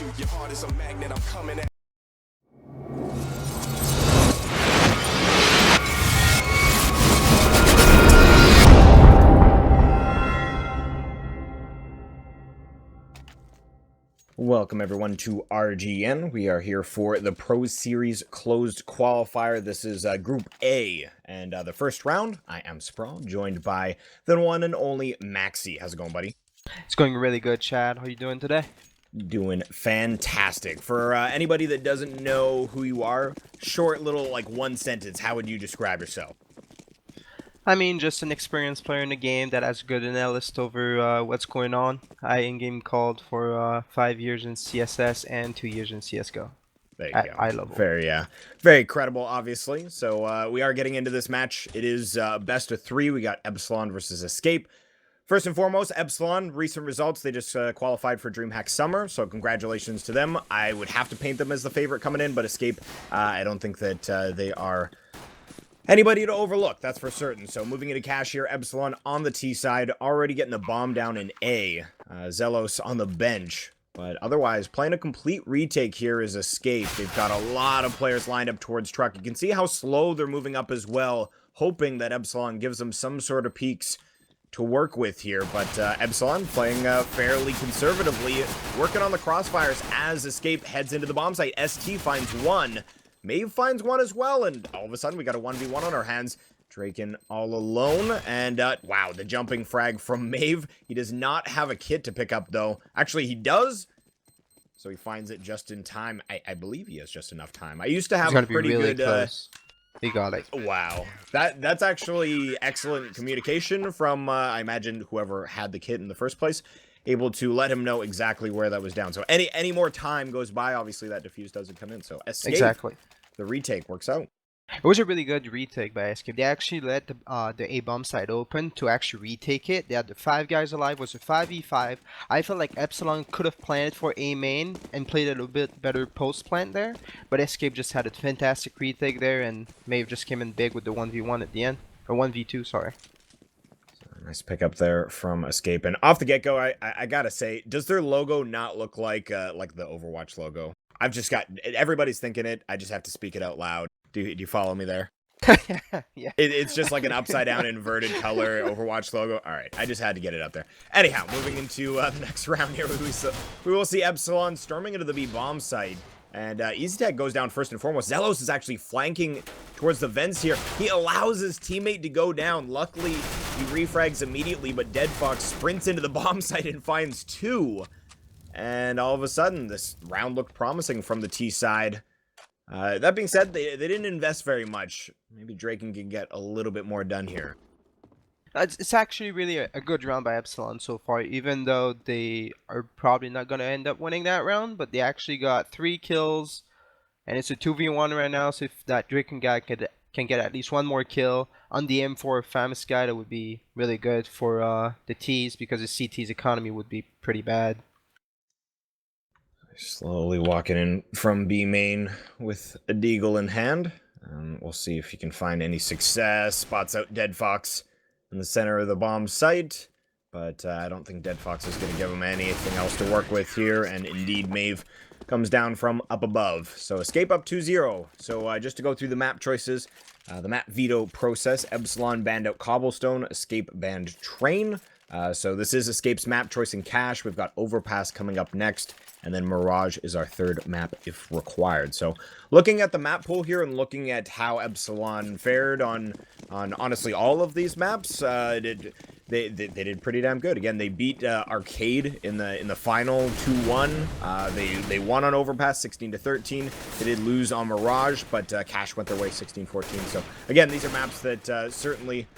you. Your heart is a magnet, I'm coming at. Welcome everyone to RGN. We are here for the Pro Series closed qualifier. This is Group A, and the first round, I am Sprawl, joined by the one and only Maxi. How's it going, buddy? It's going really good, Chad. How are you doing today? Doing fantastic. For anybody that doesn't know who you are, short little, like, one sentence, how would you describe yourself? I mean, just an experienced player in the game that has good analysis over what's going on. I in-game called for 5 years in CSS and 2 years in CSGO. There you at go. eye level. Very credible, obviously. So we are getting into this match. It is best of 3. We got Epsilon versus Escape. First and foremost, Epsilon, recent results, they just qualified for DreamHack Summer, so congratulations to them. I would have to paint them as the favorite coming in, but Escape, I don't think that they are anybody to overlook, that's for certain. So moving into cash here, Epsilon on the T side, already getting the bomb down in A. Zelos on the bench. But otherwise, playing a complete retake here is Escape. They've got a lot of players lined up towards truck. You can see how slow they're moving up as well, hoping that Epsilon gives them some sort of peaks to work with here. But Epsilon playing fairly conservatively, working on the crossfires as Escape heads into the bomb site. ST finds one. Maeve finds one as well, and all of a sudden we got a 1v1 on our hands. Draken all alone, and wow, the jumping frag from Maeve. He does not have a kit to pick up, though. Actually, he does, so he finds it just in time. I believe he has just enough time. I used to have a pretty really good... close. He got it. Wow. That's actually excellent communication from, I imagine, whoever had the kit in the first place, able to let him know exactly where that was down. So any more time goes by, obviously that defuse doesn't come in. So Escape, Exactly. the retake works out. It was a really good retake by Escape. They actually let the A bomb side open to actually retake it. They had the 5 guys alive. It was a 5v5. I felt like Epsilon could have planted for A main and played a little bit better post plant there, but Escape just had a fantastic retake there, and Maeve just came in big with the 1v1 at the end, or 1v2, sorry. Nice pickup there from Escape. And off the get-go, I gotta say, does their logo not look like the Overwatch logo? I've just got... Everybody's thinking it. I just have to speak it out loud. Do you follow me there? Yeah. It's just like an upside-down inverted color Overwatch logo. All right, I just had to get it up there. Anyhow, moving into the next round here, we will see Epsilon storming into the B bomb site. And EasyTech goes down first and foremost. Zelos is actually flanking towards the vents here. He allows his teammate to go down. Luckily, he refrags immediately, but Deadfox sprints into the bomb site and finds 2. And all of a sudden, this round looked promising from the T side. That being said, they didn't invest very much. Maybe Draken can get a little bit more done here. It's actually really a good round by Epsilon so far, even though they are probably not going to end up winning that round, but they actually got 3 kills, and it's a 2v1 right now, so if that Draken guy can get at least 1 more kill on the M4 famous guy, that would be really good for the T's, because the CT's economy would be pretty bad. Slowly walking in from B main with a deagle in hand. We'll see if he can find any success. Spots out Deadfox in the center of the bomb site, but I don't think Deadfox is going to give him anything else to work with here, and indeed Maeve comes down from up above. So Escape up 2-0. So just to go through the map choices, the map veto process, Epsilon banned out Cobblestone, Escape banned Train. So this is Escape's map choice in cash. We've got Overpass coming up next, and then Mirage is our 3rd map if required. So looking at the map pool here and looking at how Epsilon fared on honestly all of these maps, they did pretty damn good. Again, they beat Arcade in the final 2-1. They won on Overpass 16-13. They did lose on Mirage, but Cash went their way 16-14. So again, these are maps that certainly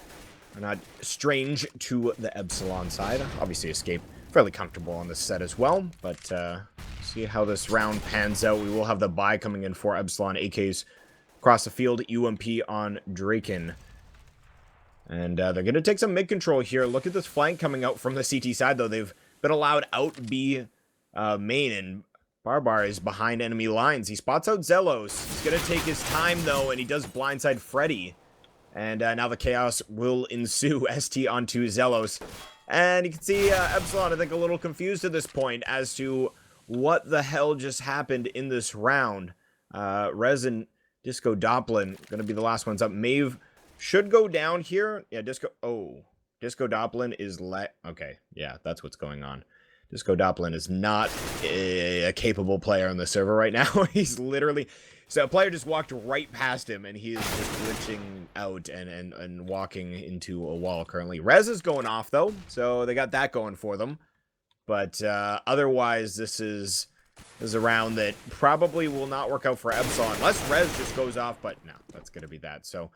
are not strange to the Epsilon side. Obviously, Escape fairly comfortable on this set as well, but see how this round pans out. We will have the buy coming in for Epsilon. AKs across the field, UMP on Draken. And they're going to take some mid-control here. Look at this flank coming out from the CT side, though. They've been allowed out B main, and Barbar is behind enemy lines. He spots out Zelos. He's going to take his time, though, and he does blindside Freddy. And now the chaos will ensue. ST onto Zelos. And you can see Epsilon, I think, a little confused at this point as to what the hell just happened in this round. Rez and Disco Doppelin going to be the last ones up. Maeve should go down here. Yeah, Disco Doppelin is okay, yeah, that's what's going on. Disco Doppelin is not a capable player on the server right now. He's literally... So a player just walked right past him, and he is just glitching out and walking into a wall currently. Rez is going off, though, so they got that going for them. But otherwise, this is a round that probably will not work out for Epsilon, unless Rez just goes off, but no, that's going to be that. So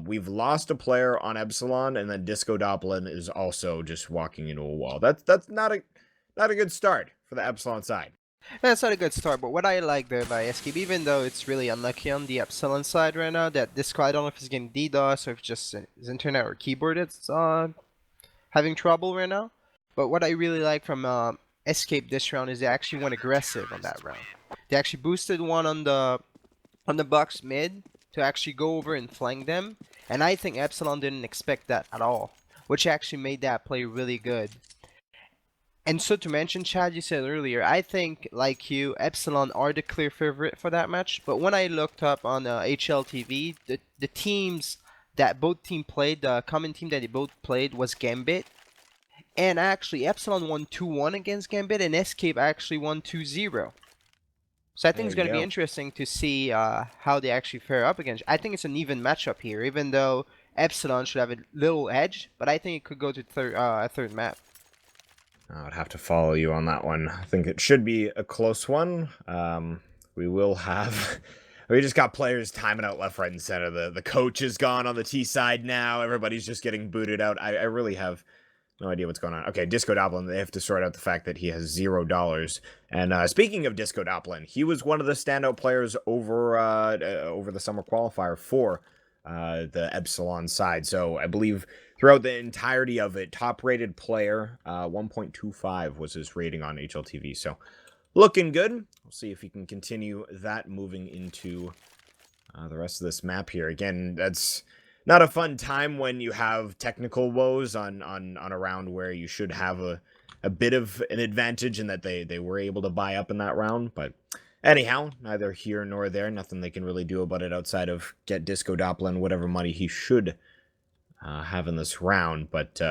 we've lost a player on Epsilon, and then Disco Doppelin is also just walking into a wall. That's not a good start for the Epsilon side. That's not a good start, but what I like there by Escape, even though it's really unlucky on the Epsilon side right now, that Disco, I don't know if he's getting DDoS or if just his internet or keyboard it's having trouble right now. But what I really like from Escape this round is they actually went aggressive on that round. They actually boosted one on the box mid to actually go over and flank them, and I think Epsilon didn't expect that at all, which actually made that play really good. And so to mention, Chad, you said earlier, I think, like you, Epsilon are the clear favorite for that match. But when I looked up on HLTV, the teams that both team played, the common team that they both played was Gambit. And actually, Epsilon won 2-1 against Gambit, and Escape actually won 2-0. So I think it's going to be interesting to see how they actually fare up against. I think it's an even matchup here, even though Epsilon should have a little edge. But I think it could go to a third map. I'd have to follow you on that one. I think it should be a close one. We will have... We just got players timing out left, right, and center. The coach is gone on the T side now. Everybody's just getting booted out. I really have no idea what's going on. Okay, Disco Doppelin, they have to sort out the fact that he has $0. And speaking of Disco Doppelin, he was one of the standout players over the summer qualifier for the Epsilon side. So I believe throughout the entirety of it, top-rated player, 1.25 was his rating on HLTV. So looking good. We'll see if he can continue that moving into the rest of this map here. Again, that's not a fun time when you have technical woes on a round where you should have a bit of an advantage and that they were able to buy up in that round. But anyhow, neither here nor there. Nothing they can really do about it outside of get Disco Doppelin whatever money he should have in this round. But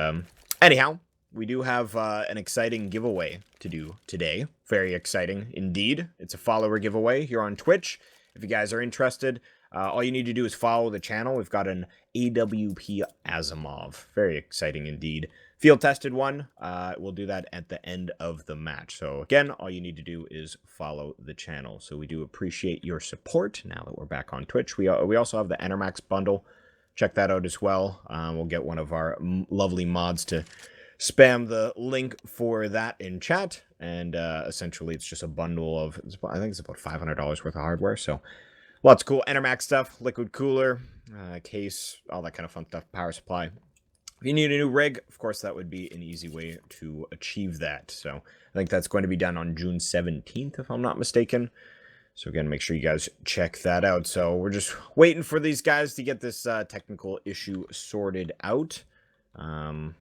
anyhow, we do have an exciting giveaway to do today. Very exciting indeed. It's a follower giveaway here on Twitch. If you guys are interested, all you need to do is follow the channel. We've got an AWP Asimov. Very exciting indeed. Field tested one. We'll do that at the end of the match. So again, all you need to do is follow the channel. So we do appreciate your support now that we're back on Twitch. We also have the Enermax bundle. Check that out as well. We'll get one of our lovely mods to spam the link for that in chat. And essentially, it's just a bundle of, I think it's about $500 worth of hardware. So lots of cool Enermax stuff, liquid cooler, case, all that kind of fun stuff, power supply. If you need a new rig, of course, that would be an easy way to achieve that. So I think that's going to be done on June 17th, if I'm not mistaken. So again, make sure you guys check that out. So we're just waiting for these guys to get this technical issue sorted out. I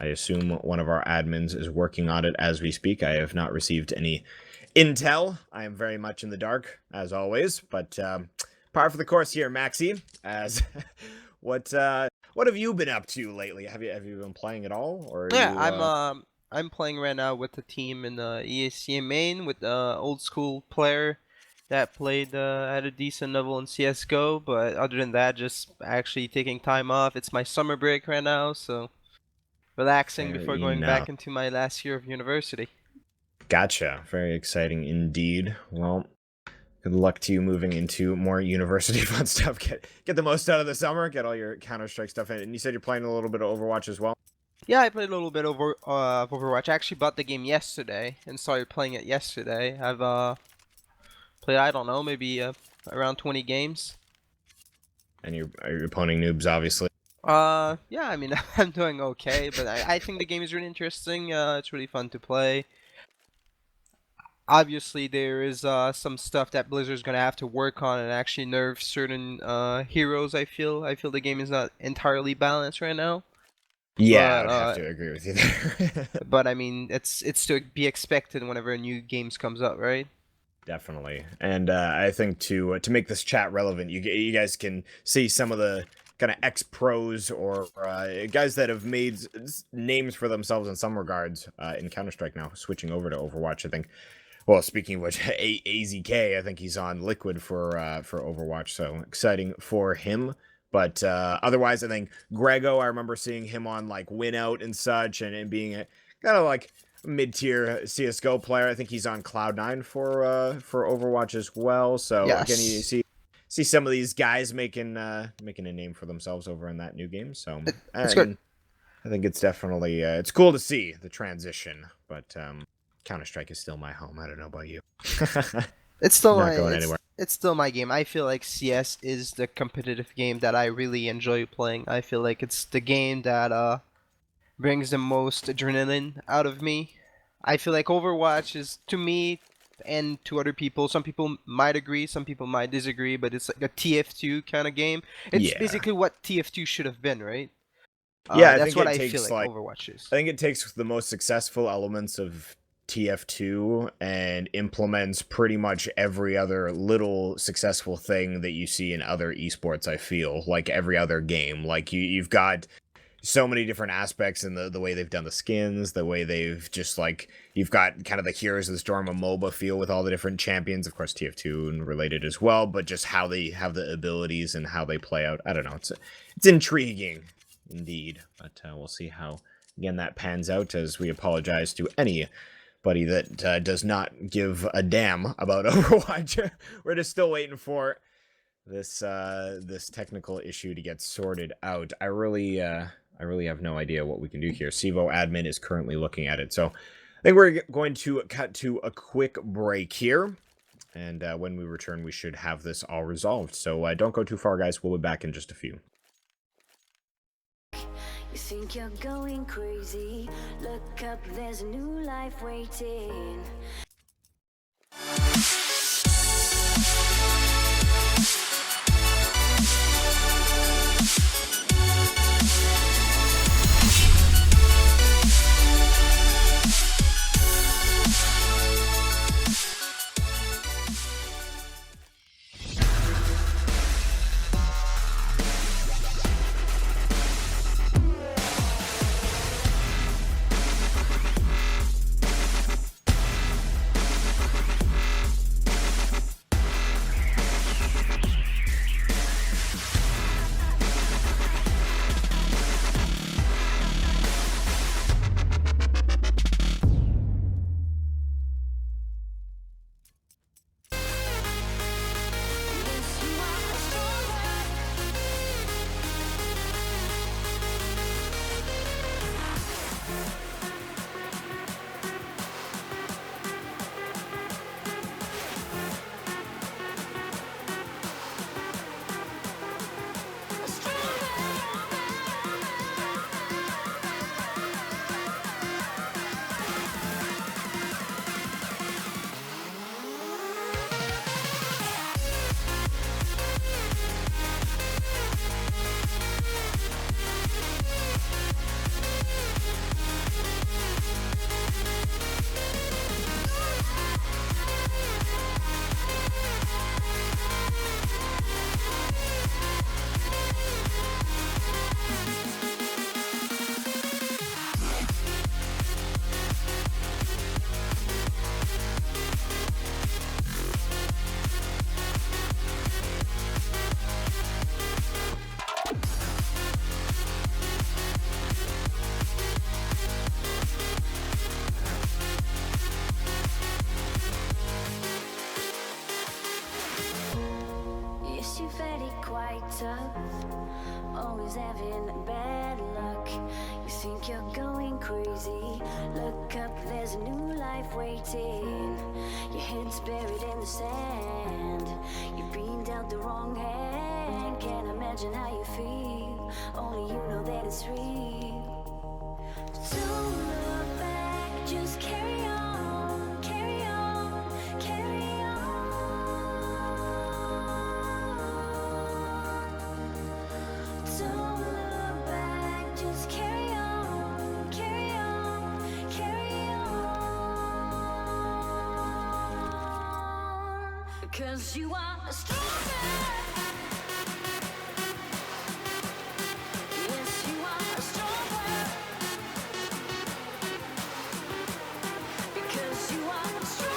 assume one of our admins is working on it as we speak. I have not received any intel. I am very much in the dark, as always. But par for the course here, Maxi. As what have you been up to lately? Have you been playing at all? Or Yeah, I'm playing right now with the team in the EACA main with the old school player that played at a decent level in CS:GO. But other than that, just actually taking time off. It's my summer break right now, so relaxing before going back into my last year of university. Gotcha. Very exciting indeed. Well, good luck to you moving into more university fun stuff. Get the most out of the summer. Get all your Counter-Strike stuff in. And you said you're playing a little bit of Overwatch as well? Yeah, I played a little bit of Overwatch. I actually bought the game yesterday and started playing it yesterday. I've played, I don't know, maybe around 20 games. And you're opposing noobs, obviously. Yeah, I mean, I'm doing okay, but I think the game is really interesting. It's really fun to play. Obviously, there is some stuff that Blizzard's gonna have to work on and actually nerf certain heroes. I feel the game is not entirely balanced right now. Yeah, I But would have to agree with you there. but I mean, it's to be expected whenever a new games comes out, right? Definitely, and I think to make this chat relevant, you guys can see some of the kind of ex pros or guys that have made names for themselves in some regards in Counter Strike now, switching over to Overwatch. I think. Well, speaking of which, AZK, I think he's on Liquid for Overwatch, so exciting for him. But otherwise, I think Grego, I remember seeing him on like Win Out and such, and being a kind of like mid-tier CS:GO player. I think he's on Cloud9 for Overwatch as well. So again, you Yes. see some of these guys making making a name for themselves over in that new game. So It's good. I think it's definitely it's cool to see the transition, but Counter Strike is still my home. I don't know about you. It's still Not going anywhere. it's still my game. I feel like CS is the competitive game that I really enjoy playing. I feel like it's the game that brings the most adrenaline out of me. I feel like Overwatch is, to me and to other people, some people might agree, some people might disagree, but it's like a TF2 kind of game. It's Yeah, basically what TF2 should have been, right? yeah. I That's think what it I feel takes like like Overwatch is. I think it takes the most successful elements of TF2 and implements pretty much every other little successful thing that you see in other esports. I feel like every other game, like you've got so many different aspects in the way they've done the skins, the way they've just like you've got kind of the Heroes of the Storm of MOBA feel with all the different champions, of course TF2 and related as well, but just how they have the abilities and how they play out. I don't know, it's intriguing indeed, but we'll see how again that pans out. As we apologize to anybody that does not give a damn about Overwatch. We're just still waiting for this technical issue to get sorted out. I really have no idea what we can do here. Sivo admin is currently looking at it. So I think we're going to cut to a quick break here. And when we return, we should have this all resolved. So don't go too far, guys. We'll be back in just a few. You think you're going crazy? Look up, there's a new life waiting. Yes, you've had it quite tough, always having bad luck. You think you're going crazy? Look up, there's a new life waiting. Your head's buried in the sand, you've been dealt the wrong hand. Can't imagine how you feel, only you know that it's real. Don't look back, just carry on, carry on, carry on. Don't look back, just carry on. 'cause you are stronger. Yes, you are stronger. Because you are stronger.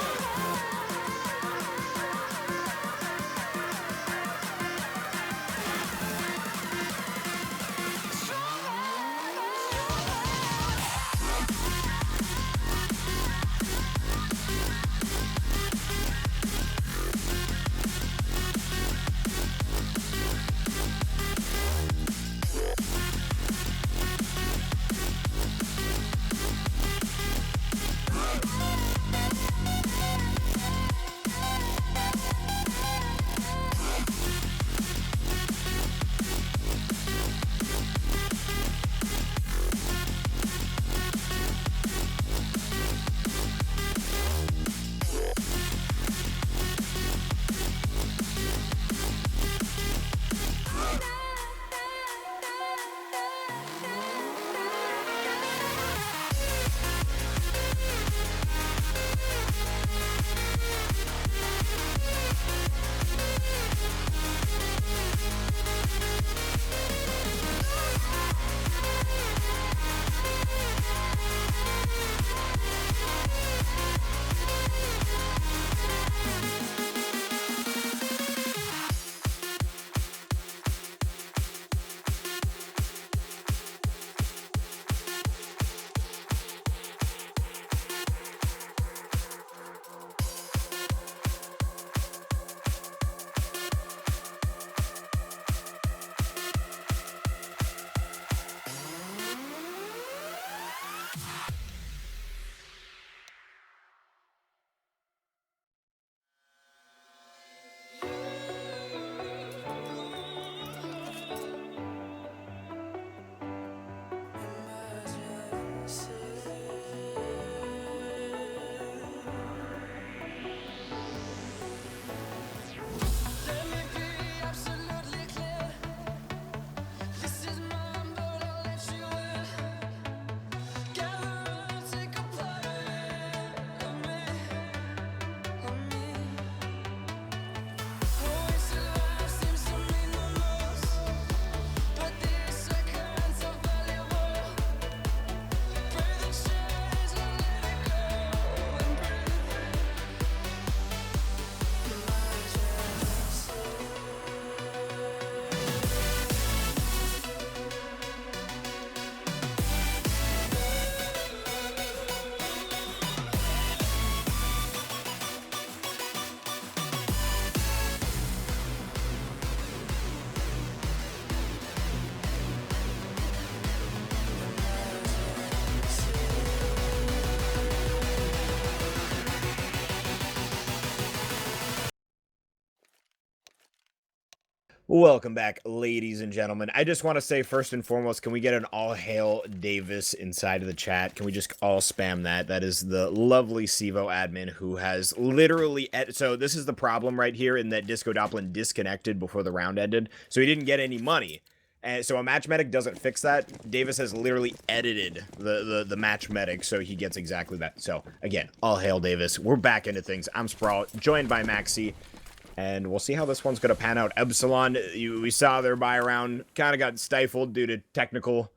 Welcome back, ladies and gentlemen. I just want to say, first and foremost, can we get an all hail Davis inside of the chat? Can we just all spam that? That is the lovely Sivo admin who has literally... So this is the problem right here, in that Disco Doppelin disconnected before the round ended, so he didn't get any money. And so a match medic doesn't fix that. Davis has literally edited the match medic, so he gets exactly that. So, again, all hail Davis. We're back into things. I'm Sprawl, joined by Maxi. And we'll see how this one's going to pan out. Epsilon, we saw their buy round kind of got stifled due to technical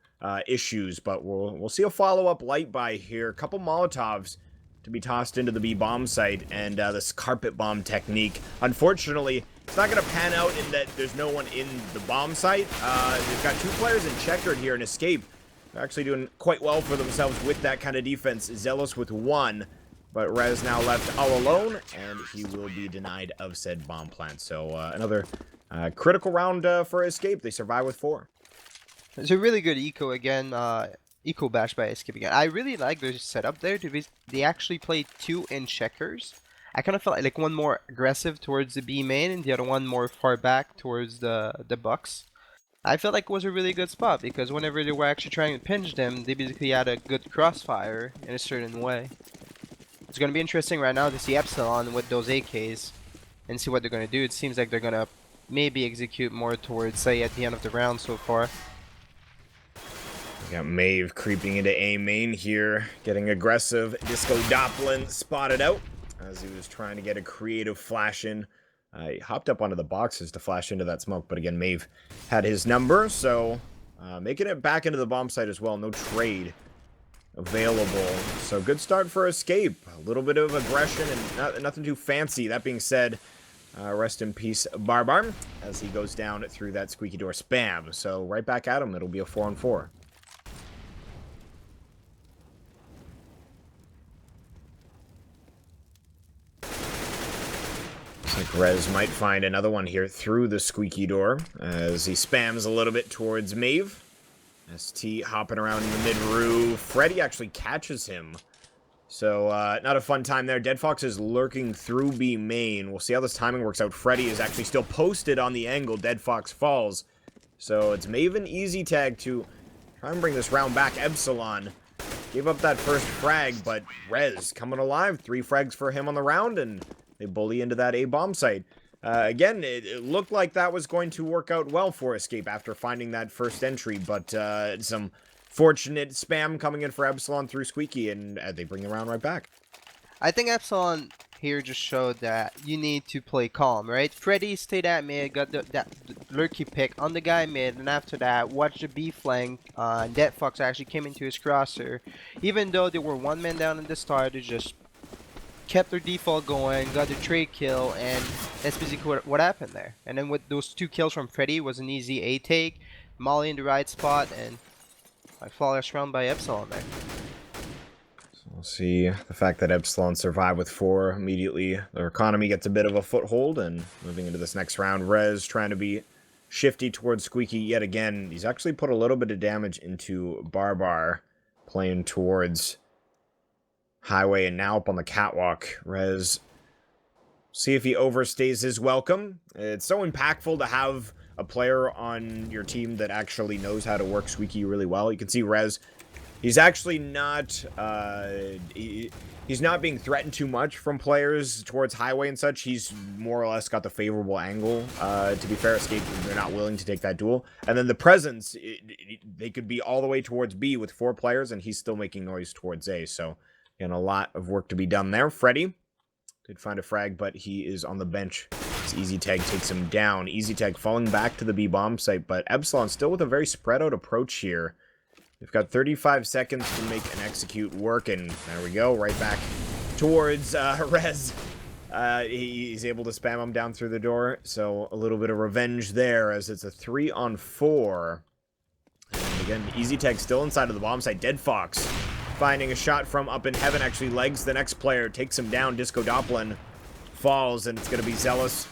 issues, but we'll see a follow-up light buy here. A couple Molotovs to be tossed into the B bomb site, and this carpet bomb technique. Unfortunately, it's not going to pan out in that there's no one in the bomb site. They've got 2 players in checkered here, and Escape. They're actually doing quite well for themselves with that kind of defense. Zealous with 1. But Rez now left all alone, and he will be denied of said bomb plant. So another critical round for Escape. They survive with 4. It's a really good eco again. Eco bash by Escape again. I really like their setup there. They actually played 2 in checkers. I kind of felt like one more aggressive towards the B main, and the other one more far back towards the Bucks. I felt like it was a really good spot, because whenever they were actually trying to pinch them, they basically had a good crossfire in a certain way. It's going to be interesting right now to see Epsilon with those AKs and see what they're going to do. It seems like they're going to maybe execute more towards, say, at the end of the round so far. We got Maeve creeping into A main here, getting aggressive. Disco Doppelin spotted out as he was trying to get a creative flash in He hopped up onto the boxes to flash into that smoke, but again, Maeve had his number, so making it back into the bomb site as well. No trade available, so good start for Escape. A little bit of aggression and nothing too fancy. That being said, rest in peace, Barbar, as he goes down through that squeaky door spam. So right back at him, it'll be a 4-on-4. Looks like Rez might find another one here through the squeaky door as he spams a little bit towards Maeve. ST hopping around in the mid-roof. Freddy actually catches him. So, not a fun time there. Dead Fox is lurking through B main. We'll see how this timing works out. Freddy is actually still posted on the angle. Dead Fox falls. So, it's Maven easy tag to try and bring this round back. Epsilon gave up that first frag, but Rez coming alive. 3 frags for him on the round, and they bully into that A bomb site. Again, it looked like that was going to work out well for Escape after finding that first entry, but some fortunate spam coming in for Epsilon through Squeaky, and they bring the round right back. I think Epsilon here just showed that you need to play calm, right? Freddy stayed at mid, got that lurky pick on the guy mid, and after that, watched the B flank. Dead Fox actually came into his crosser. Even though they were 1 man down at the start, they just kept their default going, got the trade kill, and that's basically what happened there. And then with those 2 kills from Freddy was an easy A take, Molly in the right spot, and a flawless round by Epsilon there. So we'll see the fact that Epsilon survived with 4 immediately. Their economy gets a bit of a foothold, and moving into this next round, Rez trying to be shifty towards Squeaky yet again. He's actually put a little bit of damage into Barbar, playing towards Highway, and now up on the catwalk. Rez, see if he overstays his welcome. It's so impactful to have a player on your team that actually knows how to work Squeaky really well. You can see Rez, he's actually not he's not being threatened too much from players towards Highway and such. He's more or less got the favorable angle. To be fair, Escape, they're not willing to take that duel. And then the presence, they could be all the way towards B with 4 players, and he's still making noise towards A. So and a lot of work to be done there. Freddy did find a frag, but he is on the bench. This Easy Tag takes him down. Easy Tag falling back to the B bomb site, but Epsilon still with a very spread out approach here. They've got 35 seconds to make an execute work, and there we go, right back towards Rez. He's able to spam him down through the door, so a little bit of revenge there as it's a 3-on-4. And again, Easy Tag still inside of the bomb site. Dead Fox finding a shot from up in heaven, actually legs the next player, takes him down. Disco Doppelin falls, and it's going to be Zealous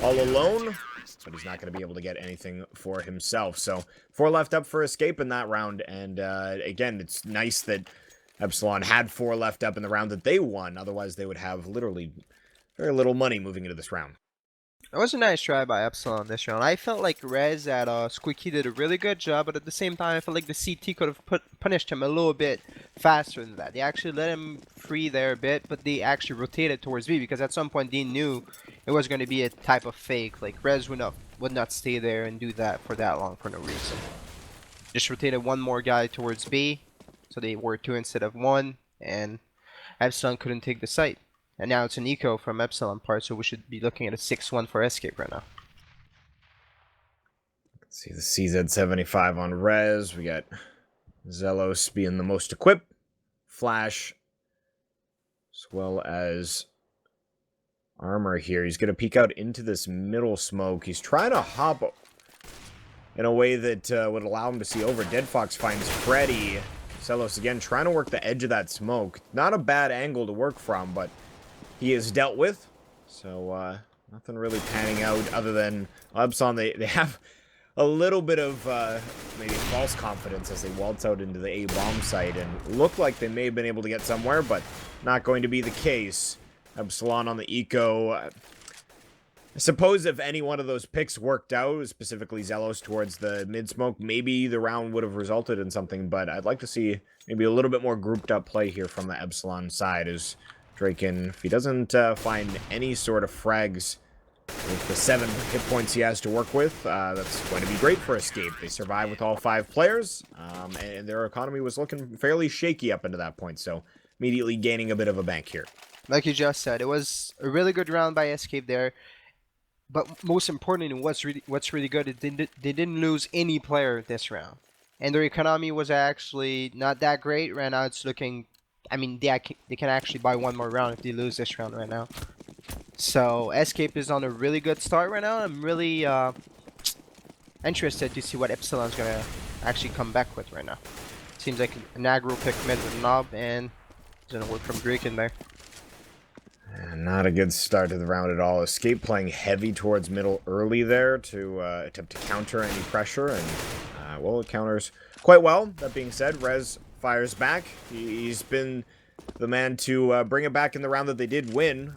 all alone, but he's not going to be able to get anything for himself. So 4 left up for Escape in that round, and again, it's nice that Epsilon had 4 left up in the round that they won. Otherwise, they would have literally very little money moving into this round. It was a nice try by Epsilon this round. I felt like Rez at Squeaky did a really good job, but at the same time, I felt like the CT could have punished him a little bit faster than that. They actually let him free there a bit, but they actually rotated towards B, because at some point they knew it was going to be a type of fake. Like, Rez would not stay there and do that for that long for no reason. Just rotated 1 more guy towards B, so they were 2 instead of 1, and Epsilon couldn't take the site. And now it's an eco from Epsilon part, so we should be looking at a 6-1 for Escape right now. Let's see the CZ75 on Rez. We got Zealous being the most equipped. Flash, as well as armor here. He's going to peek out into this middle smoke. He's trying to hop in a way that would allow him to see over. Dead Fox finds Freddy. Zealous again trying to work the edge of that smoke. Not a bad angle to work from, but he is dealt with, so nothing really panning out other than Epsilon. They have a little bit of maybe false confidence as they waltz out into the A bomb site and look like they may have been able to get somewhere, but not going to be the case. Epsilon on the eco. I suppose if any one of those picks worked out, specifically Zealous towards the mid smoke, maybe the round would have resulted in something, but I'd like to see maybe a little bit more grouped up play here from the Epsilon side as Draken, if he doesn't find any sort of frags with the 7 hit points he has to work with, that's going to be great for Escape. They survive with all 5 players, and their economy was looking fairly shaky up into that point, so immediately gaining a bit of a bank here. Like you just said, it was a really good round by Escape there. But most importantly, what's really good is they didn't lose any player this round, and their economy was actually not that great. Right now, it's looking. I mean, they can actually buy one more round if they lose this round right now. So Escape is on a really good start right now. I'm really interested to see what Epsilon's gonna actually come back with right now. Seems like an aggro pick mid with Knob, and it's gonna work from Drake in there. Not a good start to the round at all. Escape playing heavy towards middle early there to attempt to counter any pressure, and well, it counters quite well. That being said, Rez fires back. He's been the man to bring it back in the round that they did win.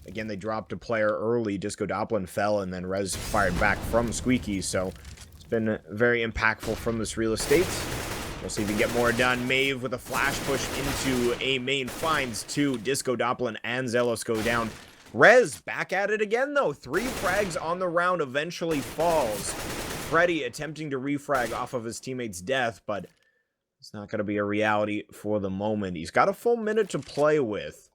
Again, they dropped a player early. Disco Doppelin fell, and then Rez fired back from Squeaky, so it's been very impactful from this real estate. We'll see if we get more done. Maeve with a flash push into A main finds two. Disco Doppelin and Zelos go down. Rez back at it again, though. 3 frags on the round, eventually falls. Freddy attempting to refrag off of his teammate's death, but it's not going to be a reality for the moment. He's got a full minute to play with,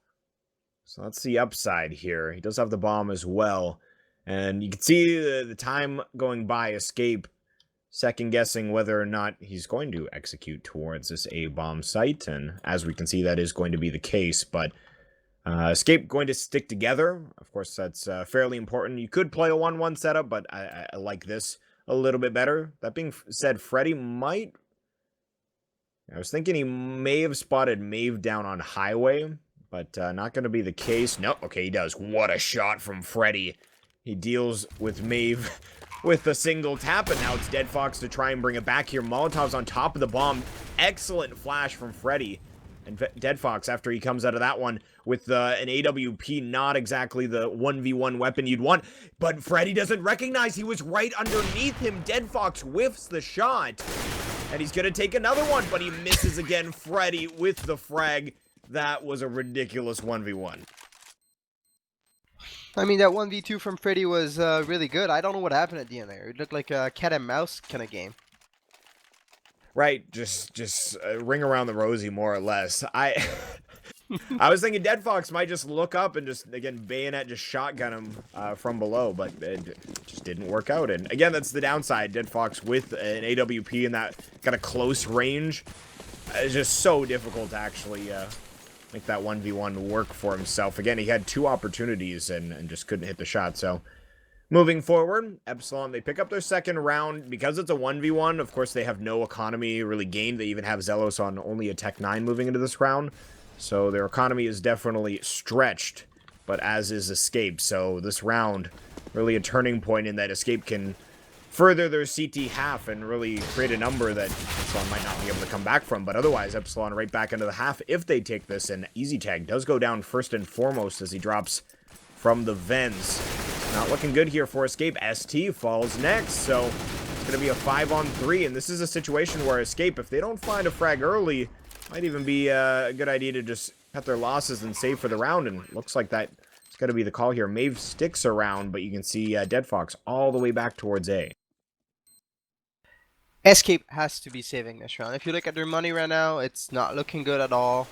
so that's the upside here. He does have the bomb as well, and you can see the time going by. Escape second guessing whether or not he's going to execute towards this A bomb site, and as we can see, that is going to be the case. But Escape going to stick together. Of course, that's fairly important. You could play a 1-1 setup, but I like this a little bit better. That being said, Freddy might... I was thinking he may have spotted Maeve down on highway, but not going to be the case. No, okay, he does. What a shot from Freddy. He deals with Maeve with a single tap, and now it's Dead Fox to try and bring it back here. Molotov's on top of the bomb. Excellent flash from Freddy. And Dead Fox, after he comes out of that one with an AWP, not exactly the 1v1 weapon you'd want, but Freddy doesn't recognize he was right underneath him. Dead Fox whiffs the shot, and he's going to take another one, but he misses again. Freddy with the frag. That was a ridiculous 1v1. I mean, that 1v2 from Freddy was really good. I don't know what happened at the end there. It looked like a cat and mouse kind of game. Right, just ring around the rosy, more or less. I was thinking Dead Fox might just look up and just, again, bayonet, just shotgun him from below, but it just didn't work out. And again, that's the downside. Dead Fox with an AWP in that kind of close range. It's just so difficult to actually make that 1v1 work for himself. Again, he had 2 opportunities and just couldn't hit the shot, so... Moving forward, Epsilon, they pick up their second round. Because it's a 1v1, of course, they have no economy really gained. They even have Zelos on only a Tech 9 moving into this round. So their economy is definitely stretched, but as is Escape. So this round, really a turning point in that Escape can further their CT half and really create a number that Epsilon might not be able to come back from. But otherwise, Epsilon right back into the half if they take this. And Easy Tag does go down first and foremost as he drops from the vents. Not looking good here for Escape. ST falls next, so it's going to be a 5-on-3, and this is a situation where Escape, if they don't find a frag early, might even be a good idea to just cut their losses and save for the round, and looks like that's going to be the call here. Maeve sticks around, but you can see Dead Fox all the way back towards A. Escape has to be saving this round. If you look at their money right now, it's not looking good at all.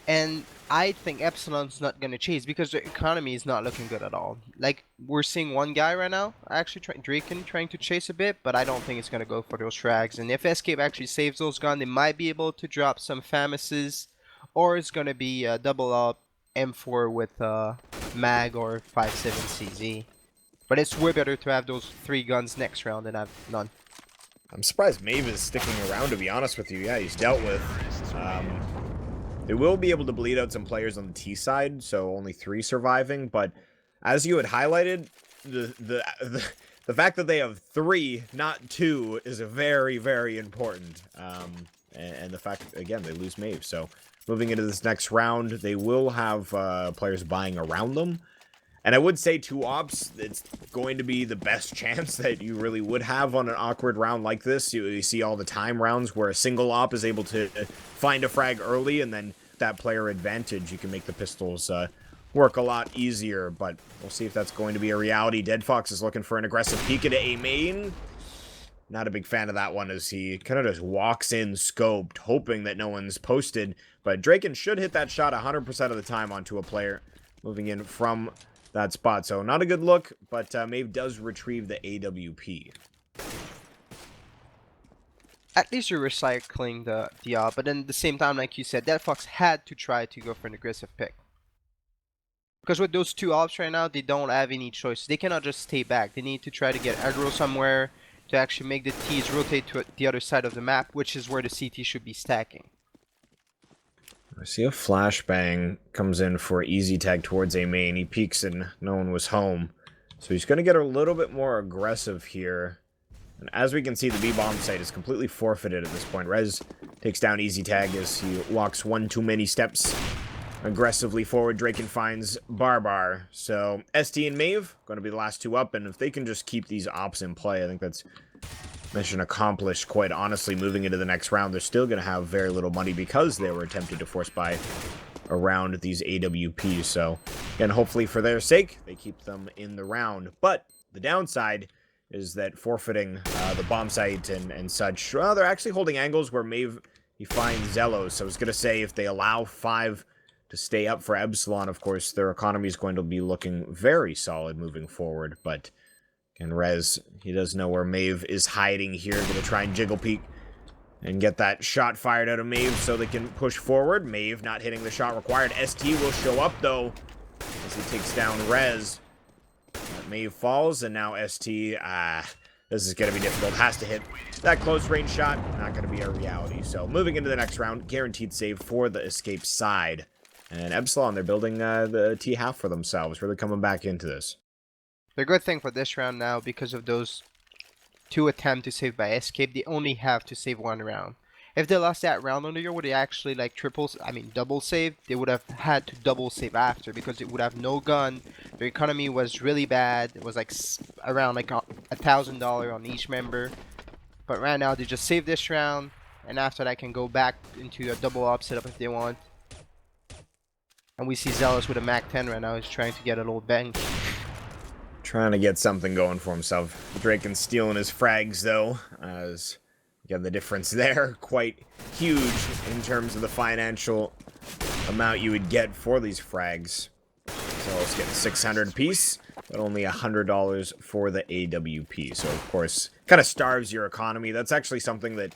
And I think Epsilon's not going to chase because their economy is not looking good at all. Like, we're seeing one guy right now, actually, Draken, trying to chase a bit, but I don't think it's going to go for those frags. And if Escape actually saves those guns, they might be able to drop some Famuses, or it's going to be a double up M4 with Mag or 5.7 CZ. But it's way better to have those 3 guns next round than have none. I'm surprised Maeve is sticking around, to be honest with you. Yeah, he's dealt with. They will be able to bleed out some players on the T side, so only 3 surviving. But as you had highlighted, the fact that they have 3, not 2, is very, very important. And the fact, again, they lose Maeve. So moving into this next round, they will have players buying around them. And I would say 2 ops, it's going to be the best chance that you really would have on an awkward round like this. You see all the time rounds where a single op is able to find a frag early, and then that player advantage, you can make the pistols work a lot easier. But we'll see if that's going to be a reality. Dead Fox is looking for an aggressive peek into A main. Not a big fan of that one as he kind of just walks in scoped, hoping that no one's posted. But Draken should hit that shot 100% of the time onto a player. moving in from that spot. So not a good look, but Maeve does retrieve the AWP. At least you're recycling the op, but then at the same time, like you said, that Fox had to try to go for an aggressive pick. Because with those two ops right now, they don't have any choice. They cannot just stay back. They need to try to get aggro somewhere to actually make the T's rotate to the other side of the map, which is where the CT should be stacking. I see a flashbang comes in for easy tag towards A main. He peeks and no one was home. So he's going to get a little bit more aggressive here. And as we can see, the B bomb site is completely forfeited at this point. Rez takes down easy tag as he walks one too many steps aggressively forward. Draken finds Barbar. So ST and Maeve going to be the last two up. And if they can just keep these ops in play, I think that's mission accomplished, quite honestly. Moving into the next round, they're still going to have very little money because they were attempted to force buy around these AWPs. So, again, hopefully for their sake, they keep them in the round. But the downside is that forfeiting the bomb site and such, well, they're actually holding angles where Maeve, he finds Zelos. So I was going to say, if they allow 5 to stay up for Epsilon, of course, their economy is going to be looking very solid moving forward. But and Rez, he does know where Maeve is hiding here. Going to try and jiggle peek and get that shot fired out of Maeve so they can push forward. Maeve not hitting the shot required. ST will show up, though, as he takes down Rez. Maeve falls, and now ST, this is going to be difficult. Has to hit that close range shot. Not going to be a reality. So moving into the next round, guaranteed save for the escape side. And Epsilon, they're building the T-half for themselves, really coming back into this. The good thing for this round now, because of those 2 attempts to save by escape, they only have to save 1 round. If they lost that round on the year, would they actually like double save? They would have had to double save after because it would have no gun. Their economy was really bad. It was like around like $1,000 on each member. But right now they just save this round, and after that can go back into a double op setup if they want. And we see Zealous with a Mac 10 right now. He's trying to get a little bench. Trying to get something going for himself. Draken stealing his frags, though, as, again, the difference there, quite huge in terms of the financial amount you would get for these frags. So let's get 600 apiece, but only $100 for the AWP. So, of course, kind of starves your economy. That's actually something that,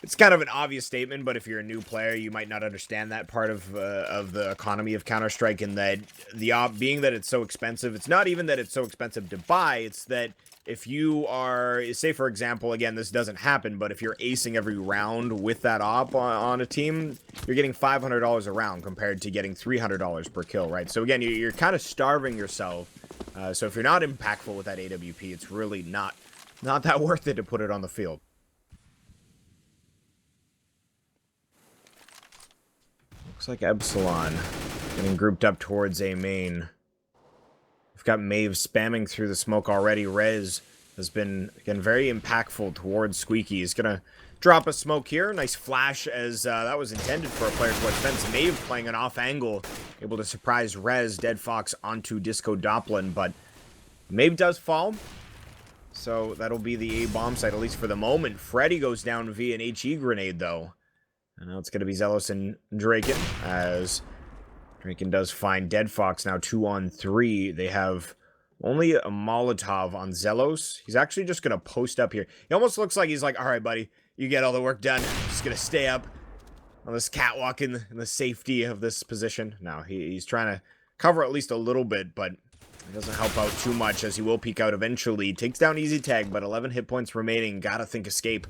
it's kind of an obvious statement, but if you're a new player, you might not understand that part of the economy of Counter-Strike, and that the being that it's so expensive, it's not even that it's so expensive to buy, it's that if you are, say for example, again, this doesn't happen, but if you're acing every round with that op on a team, you're getting $500 a round compared to getting $300 per kill, right? So again, you're kind of starving yourself. So if you're not impactful with that AWP, it's really not that worth it to put it on the field. Looks like Epsilon getting grouped up towards A main. We've got Maeve spamming through the smoke already. Rez has been, again, very impactful towards Squeaky. He's going to drop a smoke here. Nice flash, as that was intended for a player towards fence. Maeve playing an off angle, able to surprise Rez, Dead Fox onto Disco Doppelin, but Maeve does fall. So that'll be the A bomb site, at least for the moment. Freddy goes down via an HE grenade, though. And now it's going to be Zealous and Draken, as Draken does find Dead Fox now 2-on-3. They have only a Molotov on Zealous. He's actually just going to post up here. He almost looks like he's like, all right, buddy, you get all the work done. I'm just going to stay up on this catwalk in the safety of this position. No, he's trying to cover at least a little bit, but it doesn't help out too much, as he will peek out eventually. Takes down easy tag, but 11 hit points remaining. Gotta think escape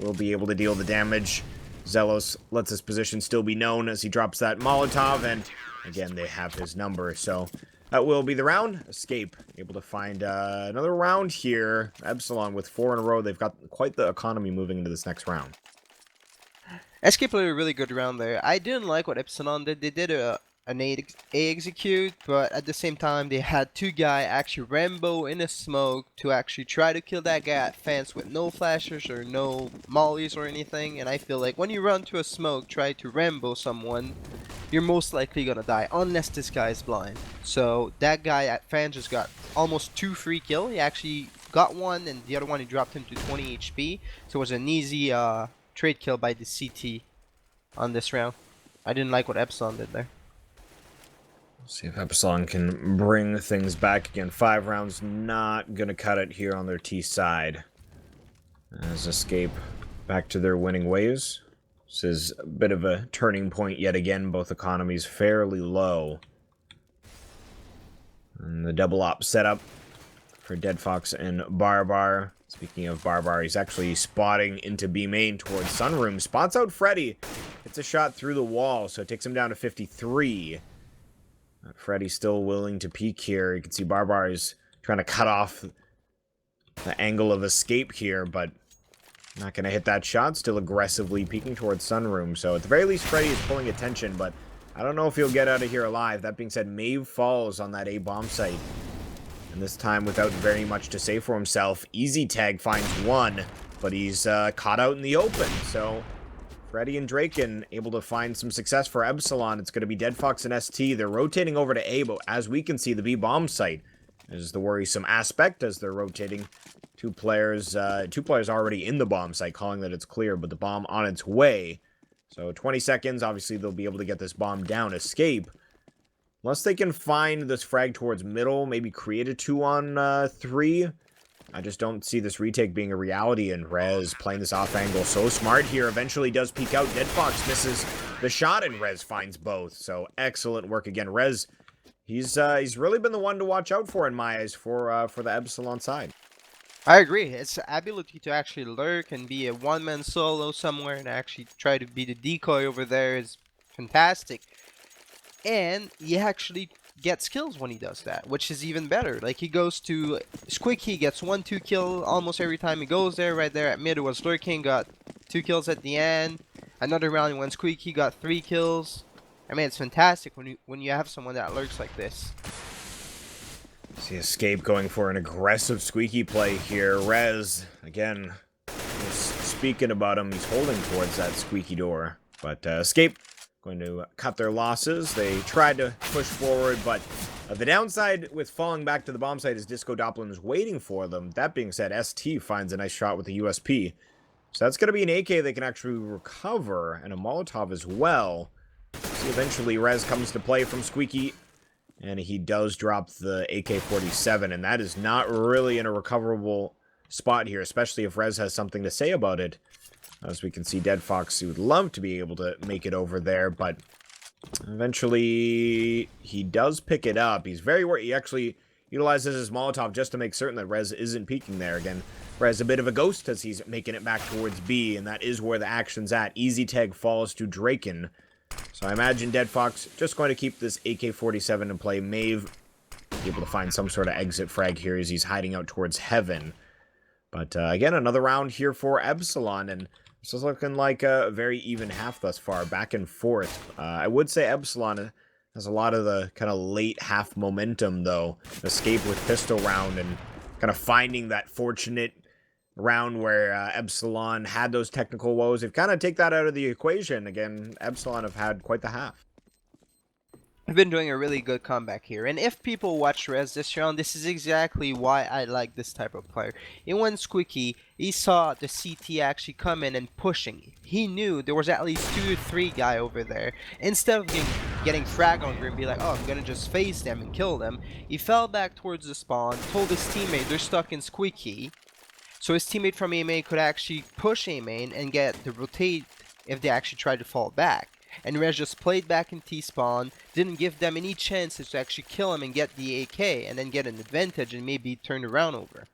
will be able to deal the damage. Zelos lets his position still be known as he drops that Molotov, and again, they have his number. So that will be the round. Escape able to find another round here. Epsilon with 4 in a row. They've got quite the economy moving into this next round. Escape played a really good round there. I didn't like what Epsilon did. They did an A execute, but at the same time they had 2 guys actually Rambo in a smoke to actually try to kill that guy at fence with no flashers or no mollies or anything. And I feel like when you run to a smoke, try to Rambo someone, you're most likely gonna die unless this guy is blind. So that guy at fence just got almost 2 free kills. He actually got one, and the other one he dropped him to 20 HP. So it was an easy trade kill by the CT on this round. I didn't like what Epsilon did there. See if Epsilon can bring things back again. 5 rounds, not gonna cut it here on their T side. As Escape back to their winning ways. This is a bit of a turning point yet again. Both economies fairly low. And the double op setup for Dead Fox and Barbar. Speaking of Barbar, he's actually spotting into B main towards Sunroom. Spots out Freddy. Hits a shot through the wall, so it takes him down to 53. Freddy's still willing to peek here. You can see Barbar is trying to cut off the angle of escape here, but not going to hit that shot. Still aggressively peeking towards Sunroom. So at the very least, Freddy is pulling attention, but I don't know if he'll get out of here alive. That being said, Maeve falls on that A bomb site. And this time without very much to say for himself. Easy Tag finds one, but he's caught out in the open. So Freddy and Draken able to find some success for Epsilon. It's going to be Dead Fox and ST. They're rotating over to A, but as we can see, the B bomb site is the worrisome aspect as they're rotating. Two players already in the bomb site, calling that it's clear, but the bomb on its way. So 20 seconds, obviously they'll be able to get this bomb down. Escape. Unless they can find this frag towards middle, maybe create a 2-on-3. I just don't see this retake being a reality, and Rez playing this off angle so smart here. Eventually does peek out. Dead Fox misses the shot, and Rez finds both. So excellent work again. Rez, he's really been the one to watch out for in my eyes for the Epsilon side. I agree. His ability to actually lurk and be a one-man solo somewhere and actually try to be the decoy over there is fantastic. And he actually gets kills when he does that, which is even better. Like, he goes to Squeaky, gets 1-2 kill almost every time he goes there. Right there at mid was lurking, got 2 kills at the end. Another round when Squeaky got 3 kills. I mean, it's fantastic when you have someone that lurks like this. See Escape going for an aggressive Squeaky play here. Rez, again, speaking about him, he's holding towards that Squeaky door. But Escape going to cut their losses. They tried to push forward, but the downside with falling back to the bomb site is Disco Doppler is waiting for them. That being said, ST finds a nice shot with the USP. So that's going to be an AK they can actually recover, and a Molotov as well. See, eventually Rez comes to play from Squeaky, and he does drop the AK-47, and that is not really in a recoverable spot here, especially if Rez has something to say about it. As we can see, Dead Fox, he would love to be able to make it over there, but eventually he does pick it up. He's very worried. He actually utilizes his Molotov just to make certain that Rez isn't peeking there. Again, Rez a bit of a ghost as he's making it back towards B, and that is where the action's at. Easy Tag falls to Draken. So I imagine Dead Fox just going to keep this AK-47 in play. Maeve be able to find some sort of exit frag here as he's hiding out towards Heaven. But again, another round here for Epsilon, and this is looking like a very even half thus far, back and forth. I would say Epsilon has a lot of the kind of late half momentum, though. Escape with pistol round and kind of finding that fortunate round where Epsilon had those technical woes. If kind of take that out of the equation, again, Epsilon have had quite the half. I've been doing a really good comeback here, and if people watch Rez this round, this is exactly why I like this type of player. In one Squeaky, he saw the CT actually come in and pushing. He knew there was at least 2 or 3 guy over there. Instead of getting frag hungry and be like, oh, I'm gonna just face them and kill them, he fell back towards the spawn, told his teammate they're stuck in Squeaky, so his teammate from A main could actually push A main and get the rotate if they actually tried to fall back. And Rez just played back in T-spawn, didn't give them any chances to actually kill him and get the AK, and then get an advantage and maybe turn the round over.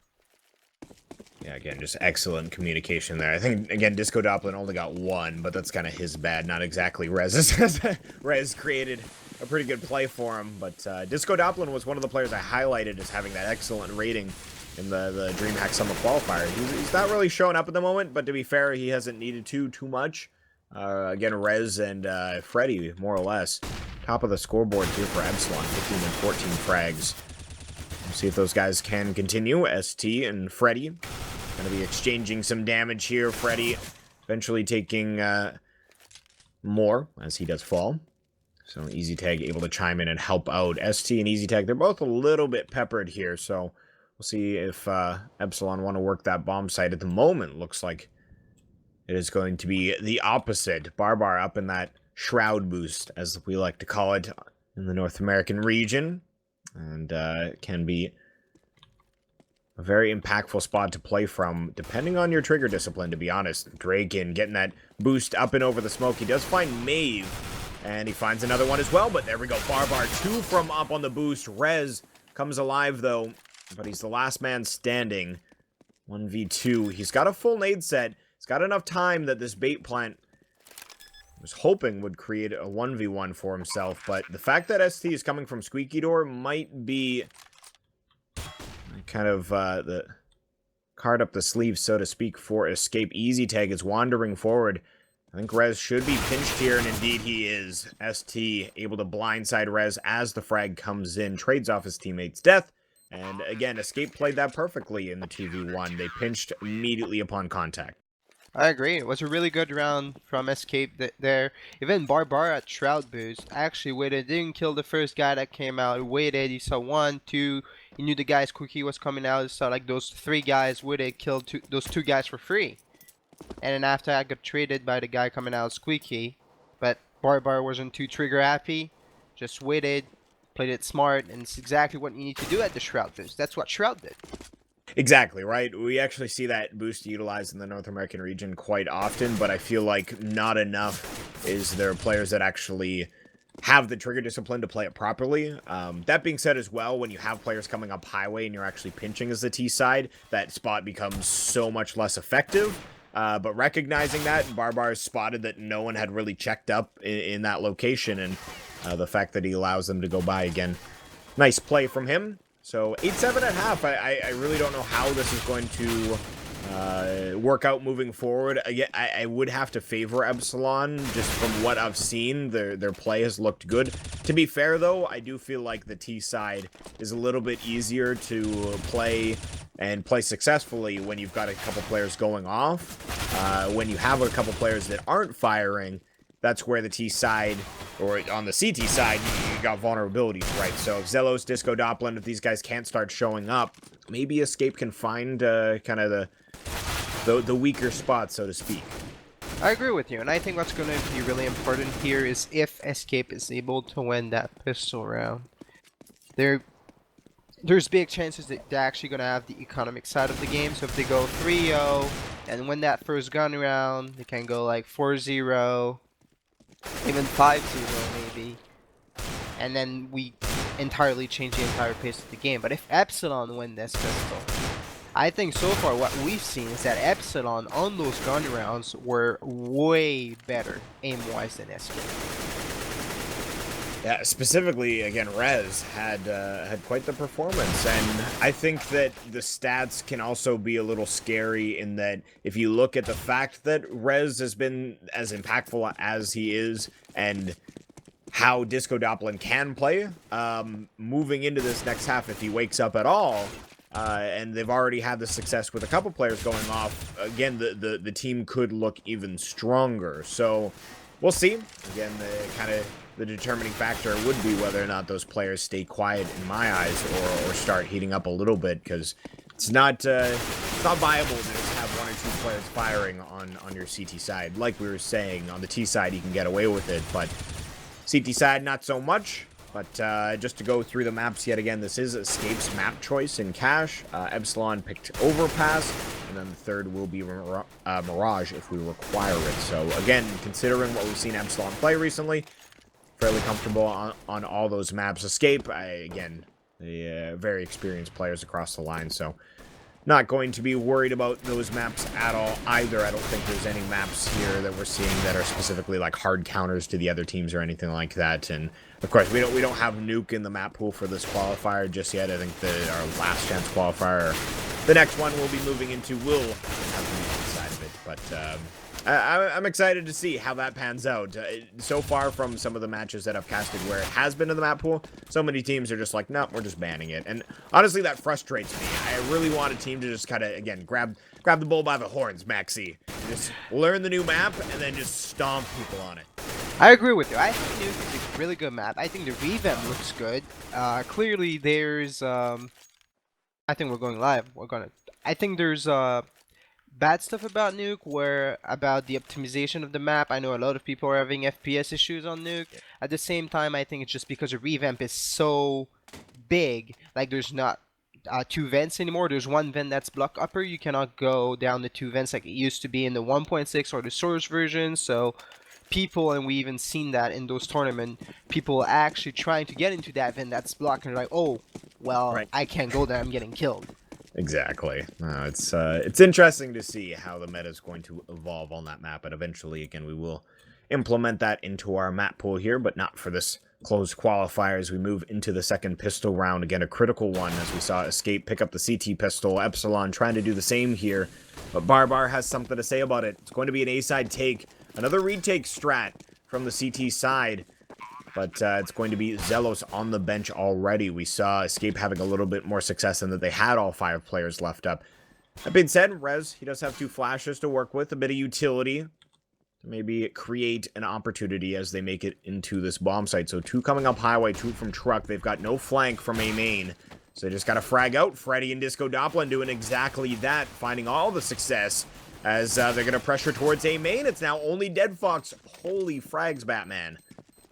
Yeah, again, just excellent communication there. I think, again, Disco Doppler only got 1, but that's kind of his bad, not exactly Rez's. Rez created a pretty good play for him, but Disco Doppler was one of the players I highlighted as having that excellent rating in the DreamHack Summer Qualifier. He's not really showing up at the moment, but to be fair, he hasn't needed too much. Again, Rez and Freddy, more or less, top of the scoreboard here for Epsilon, 15 and 14 frags. We'll see if those guys can continue. ST and Freddy going to be exchanging some damage here. Freddy eventually taking more as he does fall. So Easy Tag able to chime in and help out. ST and Easy Tag, they're both a little bit peppered here, so we'll see if Epsilon want to work that bomb site. At the moment, looks like it is going to be the opposite. Barbar up in that shroud boost, as we like to call it. in the North American region, and can be a very impactful spot to play from, depending on your trigger discipline, to be honest. Draken getting that boost up and over the smoke. He does find Maeve, and he finds another one as well, but there we go. Barbar, 2 from up on the boost. Rez comes alive, though, but he's the last man standing. 1v2. He's got a full nade set. He's got enough time that this bait plant was hoping would create a 1v1 for himself, but the fact that ST is coming from Squeaky Door might be kind of the card up the sleeve, so to speak, for Escape. Easy Tag is wandering forward. I think Rez should be pinched here, and indeed he is. ST able to blindside Rez as the frag comes in, trades off his teammate's death, and again, Escape played that perfectly in the 2v1. They pinched immediately upon contact. I agree. It was a really good round from Escape there. Even Barbar at Shroud Boost actually waited, didn't kill the first guy that came out. He waited, he saw 1, 2. He knew the guy's quickie was coming out. He saw like those 3 guys waited, killed those 2 guys for free. And then after I got traded by the guy coming out Squeaky. But Barbar wasn't too trigger happy. Just waited, played it smart, and it's exactly what you need to do at the Shroud Boost. That's what Shroud did. Exactly, right? We actually see that boost utilized in the North American region quite often, but I feel like not enough is there players that actually have the trigger discipline to play it properly. That being said as well, when you have players coming up highway and you're actually pinching as the T side, that spot becomes so much less effective. But recognizing that, Barbar spotted that no one had really checked up in that location, and the fact that he allows them to go by again. Nice play from him. So 8-7 at half. I really don't know how this is going to work out moving forward. Again, I would have to favor Epsilon just from what I've seen. Their play has looked good. To be fair, though, I do feel like the T side is a little bit easier to play and play successfully when you've got a couple players going off. When you have a couple players that aren't firing, that's where the T side, or on the CT side, you got vulnerabilities, right? So if Zelos, Disco Doppler, if these guys can't start showing up, maybe Escape can find kind of the weaker spot, so to speak. I agree with you, and I think what's going to be really important here is if Escape is able to win that pistol round. There's big chances that they're actually going to have the economic side of the game. So if they go 3-0 and win that first gun round, they can go like 4-0, even 5-0 maybe. And then we entirely change the entire pace of the game. But if Epsilon win this pistol, I think so far what we've seen is that Epsilon on those gun rounds were way better aim-wise than Escape. Yeah, specifically, again, Rez had quite the performance, and I think that the stats can also be a little scary in that if you look at the fact that Rez has been as impactful as he is, and how Disco Doppler can play, moving into this next half, if he wakes up at all, and they've already had the success with a couple players going off, again, the team could look even stronger. So we'll see. Again, the determining factor would be whether or not those players stay quiet in my eyes, or start heating up a little bit, because it's not viable to just have 1 or 2 players firing on your CT side. Like we were saying, on the T side you can get away with it, but CT side not so much. But just to go through the maps yet again, this is Escape's map choice in cash. Epsilon picked Overpass, and then the third will be Mirage if we require it. So again, considering what we've seen Epsilon play recently, fairly comfortable on all those maps. Escape, again, very experienced players across the line, so not going to be worried about those maps at all either. I don't think there's any maps here that we're seeing that are specifically like hard counters to the other teams or anything like that. And of course, we don't have Nuke in the map pool for this qualifier just yet. I think our last chance qualifier, the next one we'll be moving into, will have the Nuke inside of it, but I'm excited to see how that pans out. So far from some of the matches that I've casted where it has been in the map pool, so many teams are just like, no, we're just banning it. And honestly, that frustrates me. I really want a team to just kind of, again, grab the bull by the horns, Maxi. Just learn the new map and then just stomp people on it. I agree with you. I think Nuke is a really good map. I think the revamp looks good. Clearly there's, I think we're going live. I think there's, bad stuff about Nuke, where about the optimization of the map. I know a lot of people are having FPS issues on Nuke. At the same time, I think it's just because the revamp is so big. Like there's not two vents anymore. There's one vent that's block upper. You cannot go down the two vents like it used to be in the 1.6 or the source version. So people, and we even seen that in those tournaments, people actually trying to get into that vent that's blocked and they're like, oh, well, Right. I can't go there. I'm getting killed. Exactly. It's interesting to see how the meta is going to evolve on that map, and eventually, again, we will implement that into our map pool here, but not for this closed qualifier as we move into the second pistol round. Again, a critical one as we saw Escape pick up the CT pistol. Epsilon trying to do the same here, but Barbar has something to say about it. It's going to be an A-side take. Another retake strat from the CT side. But it's going to be Zelos on the bench already. We saw Escape having a little bit more success and that they had all 5 players left up. That being said, Rez, he does have 2 flashes to work with, a bit of utility to maybe create an opportunity as they make it into this bomb site. So 2 coming up highway, 2 from truck. They've got no flank from A main. So they just got to frag out. Freddy and Disco Doppelin doing exactly that, finding all the success as they're going to pressure towards A main. It's now only Dead Fox. Holy frags, Batman.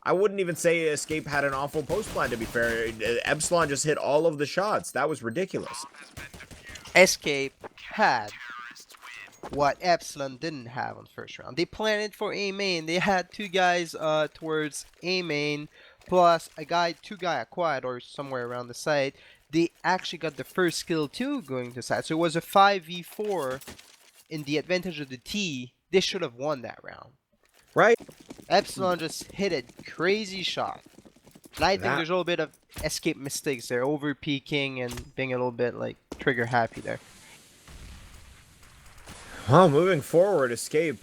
I wouldn't even say Escape had an awful post plan, to be fair. Epsilon just hit all of the shots. That was ridiculous. Escape had what Epsilon didn't have on first round. They planned it for A main. They had 2 guys towards A main, plus a guy, 2 guy at quad or somewhere around the site. They actually got the first kill too going to side. So it was a 5v4 in the advantage of the T. They should have won that round. Right? Epsilon just hit a crazy shot. And I think there's a little bit of Escape mistakes there, over peeking and being a little bit like trigger happy there. Well, moving forward, Escape.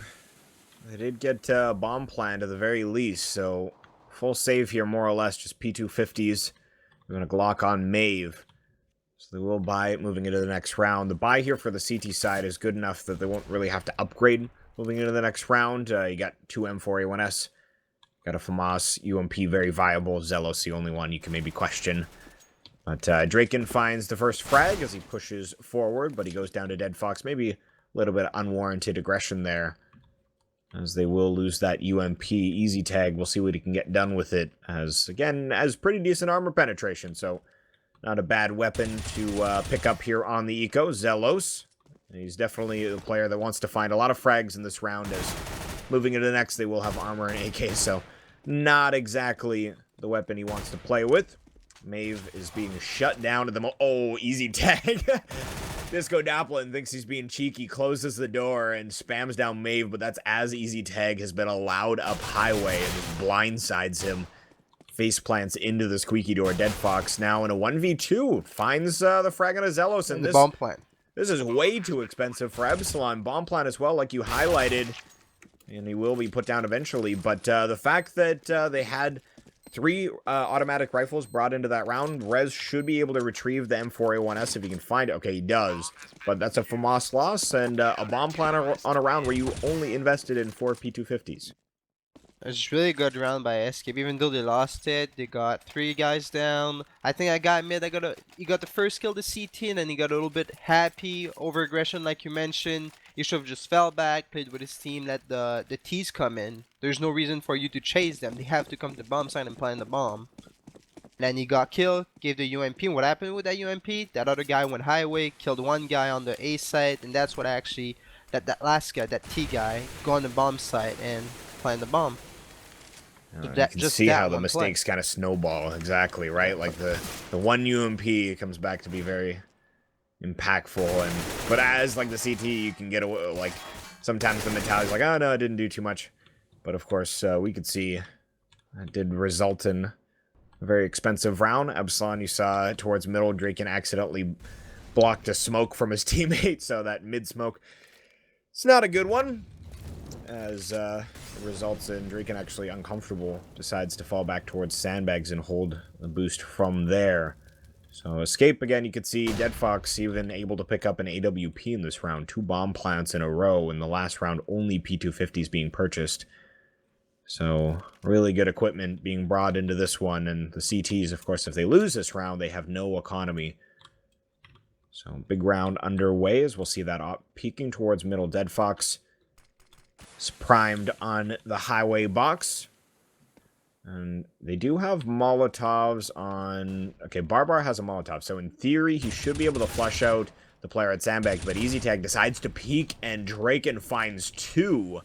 They did get a bomb planned at the very least, so full save here more or less, just P250s. We're going to Glock on Maeve. So they will buy it moving into the next round. The buy here for the CT side is good enough that they won't really have to upgrade moving into the next round. You got 2 M4A1S. Got a FAMAS UMP, very viable. Zelos, the only one you can maybe question. But Draken finds the first frag as he pushes forward, but he goes down to Dead Fox. Maybe a little bit of unwarranted aggression there, as they will lose that UMP easy tag. We'll see what he can get done with it, as, again, has pretty decent armor penetration, so not a bad weapon to pick up here on the Eco. Zelos. He's definitely the player that wants to find a lot of frags in this round, as moving into the next, they will have armor and AK, so not exactly the weapon he wants to play with. Maeve is being shut down to the oh, easy tag. Disco Doppelin thinks he's being cheeky, closes the door, and spams down Maeve, but that's as easy tag has been allowed up highway, and just blindsides him. Face plants into the squeaky door. Dead Fox now in a 1v2. Finds the frag on a Zelos, and The bomb plant. This is way too expensive for Epsilon. Bomb plant as well, like you highlighted. And he will be put down eventually. But the fact that they had 3 automatic rifles brought into that round, Rez should be able to retrieve the M4A1S if he can find it. Okay, he does. But that's a FAMAS loss and a bomb plant on a round where you only invested in 4 P250s. It's really good round by Escape. Even though they lost it, they got 3 guys down. I think I got mid. He got the first kill to CT, and then he got a little bit happy over aggression, like you mentioned. He should have just fell back, played with his team, let the T's come in. There's no reason for you to chase them. They have to come to the bomb site and plant the bomb. Then he got killed, gave the UMP. And what happened with that UMP? That other guy went highway, killed one guy on the A site, and that's what actually that last guy, that T guy, go on the bomb site and plant the bomb. You can see how the mistakes kind of snowball. Exactly, right? Like the one UMP comes back to be very impactful, but as like the CT, you can get away, like sometimes the mentality's like, oh no, I didn't do too much. But of course, we could see that did result in a very expensive round. Epsilon, you saw towards middle, Draken accidentally blocked a smoke from his teammate, so that mid smoke, it's not a good one. As it results in Draken actually uncomfortable, decides to fall back towards sandbags and hold the boost from there. So Escape, again, you could see Dead Fox even able to pick up an AWP in this round. 2 bomb plants in a row. In the last round, only P250s being purchased. So really good equipment being brought into this one. And the CTs, of course, if they lose this round, they have no economy. So big round underway as we'll see that peeking towards middle. Dead Fox is primed on the highway box. And they do have Molotovs on... Okay, Barbar has a Molotov, so in theory he should be able to flush out the player at Sandbag, but EasyTag decides to peek and Draken finds 2.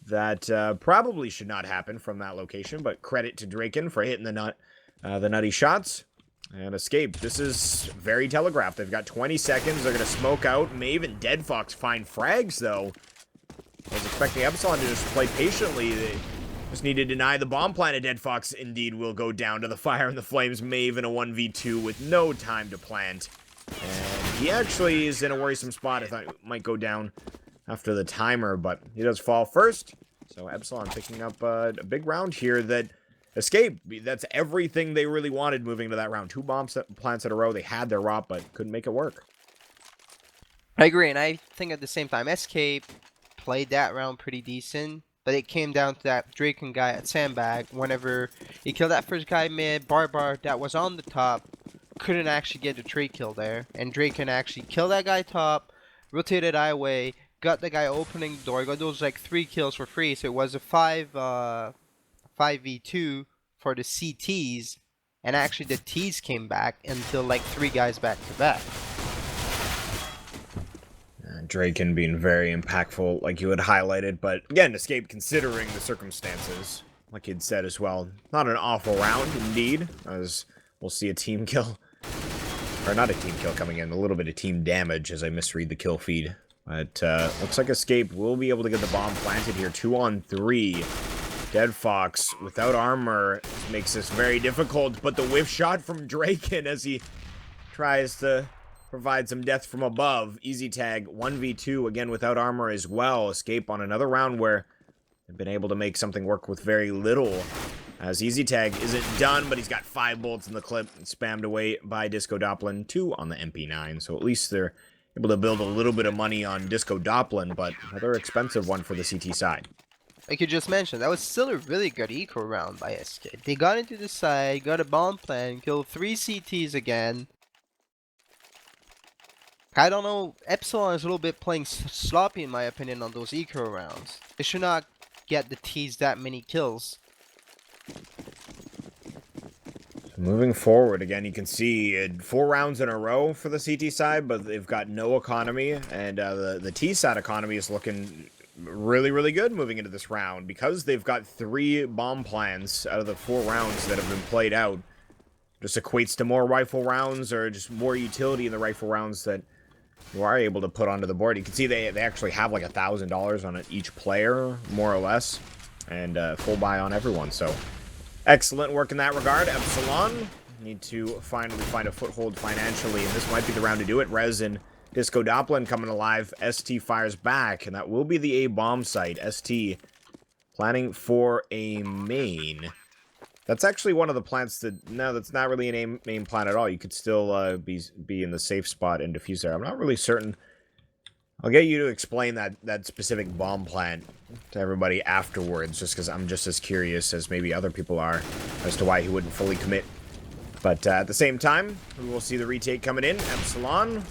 That probably should not happen from that location, but credit to Draken for hitting the nutty shots. And Escape. This is very telegraphed. They've got 20 seconds. They're going to smoke out. Maeve and Dead Fox find frags, though. I was expecting Epsilon to just play patiently. They just need to deny the bomb plant. Dead Fox indeed will go down to the fire and the flames. Maeve in a 1v2 with no time to plant. And he actually is in a worrisome spot. I thought it might go down after the timer, but he does fall first. So Epsilon picking up a big round here that... Escape, that's everything they really wanted moving to that round. 2 bomb plants in a row. They had their ROP, but couldn't make it work. I agree, and I think at the same time, Escape played that round pretty decent, but it came down to that Draken guy at Sandbag. Whenever he killed that first guy mid, Barbar that was on the top couldn't actually get a trade kill there, and Draken actually killed that guy top, rotated highway, got the guy opening the door, got those like 3 kills for free, so it was a 5v2 for the CTs, and actually the Ts came back until like 3 guys back to back. Draken being very impactful, like you had highlighted, but again, Escape considering the circumstances, like you'd said as well. Not an awful round, indeed, as we'll see a team kill, or not a team kill coming in, a little bit of team damage as I misread the kill feed. But looks like Escape will be able to get the bomb planted here, 2 on 3. Dead Fox without armor makes this very difficult, but the whiff shot from Draken as he tries to provide some death from above. EasyTag 1v2 again without armor as well. Escape on another round where they've been able to make something work with very little. As EasyTag isn't done, but he's got 5 bullets in the clip spammed away by Disco Doppelin, 2 on the MP9. So at least they're able to build a little bit of money on Disco Doppelin, but another expensive one for the CT side. Like you just mentioned, that was still a really good eco round by SK. They got into the side, got a bomb plan, killed 3 CTs again. I don't know, Epsilon is a little bit playing sloppy in my opinion on those eco rounds. They should not get the Ts that many kills. Moving forward, again, you can see 4 rounds in a row for the CT side, but they've got no economy, and the T side economy is looking really, really good moving into this round, because they've got 3 bomb plans out of the 4 rounds that have been played out. Just equates to more rifle rounds, or just more utility in the rifle rounds that you are able to put onto the board. You can see they actually have like $1,000 on each player, more or less, and full buy on everyone, so excellent work in that regard. Epsilon need to finally find a foothold financially, and this might be the round to do it. Rez and Disco Doppelin coming alive. ST fires back, and that will be the A bomb site. ST planning for a main. That's actually one of the plants that... No, that's not really an main plant at all. You could still be in the safe spot and defuse there. I'm not really certain. I'll get you to explain that specific bomb plant to everybody afterwards, just because I'm just as curious as maybe other people are as to why he wouldn't fully commit. But at the same time, we will see the retake coming in. Epsilon,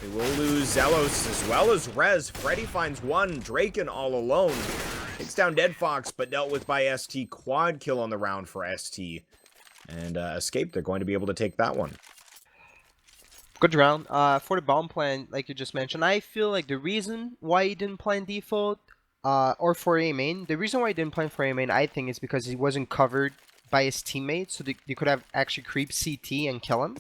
they will lose Zelos as well as Rez. Freddy finds 1. Draken all alone. Takes down Dead Fox, but dealt with by ST. Quad kill on the round for ST. And Escape, they're going to be able to take that one. Good round. For the bomb plan, like you just mentioned, I feel like the reason why he didn't plan default, or for A main, the reason why he didn't plan for A main, I think, is because he wasn't covered by his teammates, so they could have actually creep CT and kill him.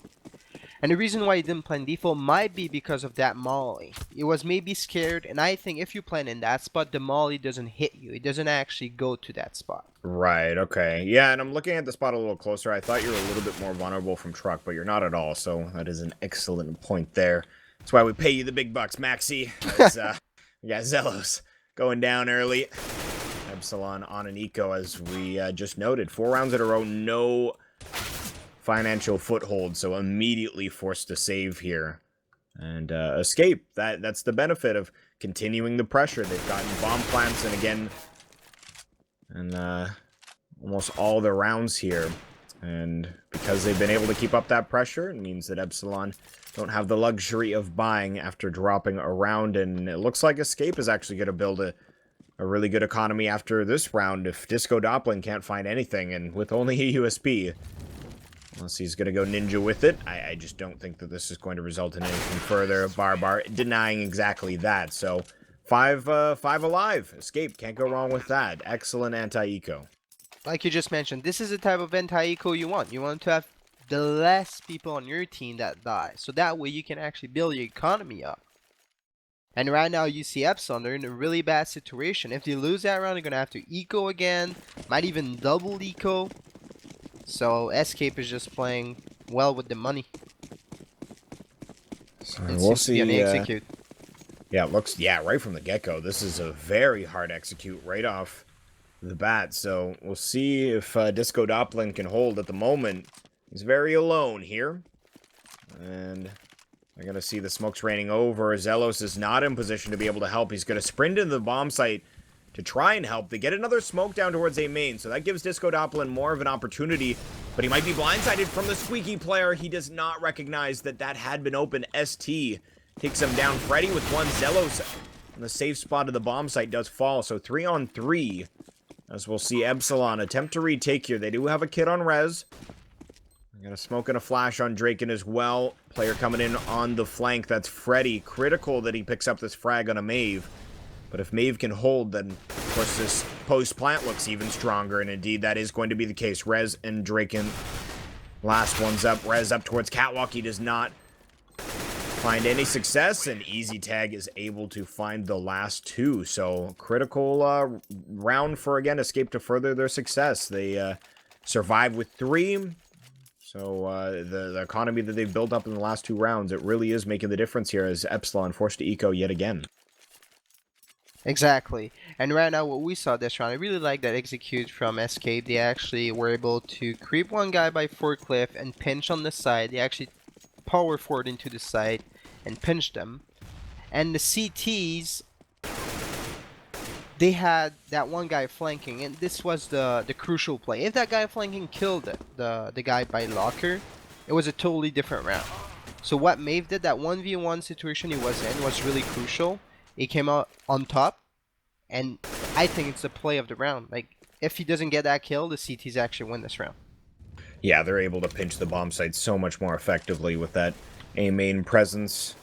And the reason why he didn't plan default might be because of that molly. He was maybe scared, and I think if you plan in that spot, the molly doesn't hit you. It doesn't actually go to that spot. Right, okay. Yeah, and I'm looking at the spot a little closer. I thought you were a little bit more vulnerable from truck, but you're not at all, so that is an excellent point there. That's why we pay you the big bucks, Maxi. As, we got Zelos going down early. Epsilon on an eco, as we just noted. 4 rounds in a row, no financial foothold, so immediately forced to save here. And Escape, that's the benefit of continuing the pressure. They've gotten bomb plants, and again, and almost all the rounds here. And because they've been able to keep up that pressure, it means that Epsilon don't have the luxury of buying after dropping around. And it looks like Escape is actually going to build a really good economy after this round if Disco Doppelin can't find anything. And with only a USP, unless he's going to go ninja with it, I just don't think that this is going to result in anything further. Barbar denying exactly that. So, five alive. Escape, can't go wrong with that. Excellent anti-eco. Like you just mentioned, this is the type of anti-eco you want. You want to have the less people on your team that die. So that way you can actually build your economy up. And right now you see Epsilon, they're in a really bad situation. If they lose that round, they're going to have to eco again. Might even double eco. So Escape is just playing well with the money. So we'll see. Execute. Yeah, it looks, right from the get-go. This is a very hard execute right off the bat. So we'll see if Disco Doppelin can hold. At the moment, he's very alone here. And we're going to see the smokes raining over. Zelos is not in position to be able to help. He's going to sprint into the bomb site to try and help. They get another smoke down towards A main, so that gives Disco Doppelin more of an opportunity, but he might be blindsided from the squeaky player. He does not recognize that that had been open. ST takes him down. Freddy with one. Zelos on the safe spot of the bomb site does fall, so 3 on 3, as we'll see Epsilon attempt to retake here. They do have a kid on res. Got a smoke and a flash on Draken as well. Player coming in on the flank. That's Freddy. Critical that he picks up this frag on a Maeve. But if Maeve can hold, then, of course, this post-plant looks even stronger. And indeed, that is going to be the case. Rez and Draken. Last one's up. Rez up towards Catwalk. He does not find any success. And Easy Tag is able to find the last two. So, critical round for, again, Escape to further their success. They survive with 3. So, the economy that they've built up in the last 2 rounds, it really is making the difference here as Epsilon forced to eco yet again. Exactly. And right now what we saw this round, I really like that execute from Escape. They actually were able to creep one guy by forklift and pinch on the side. They actually power forward into the side and pinch them. And the CTs, they had that one guy flanking, and this was the crucial play. If that guy flanking killed the guy by locker, it was a totally different round. So what Maeve did, that 1v1 situation he was in was really crucial. He came out on top, and I think it's the play of the round. Like, if he doesn't get that kill, the CTs actually win this round. Yeah, they're able to pinch the bomb site so much more effectively with that A main presence.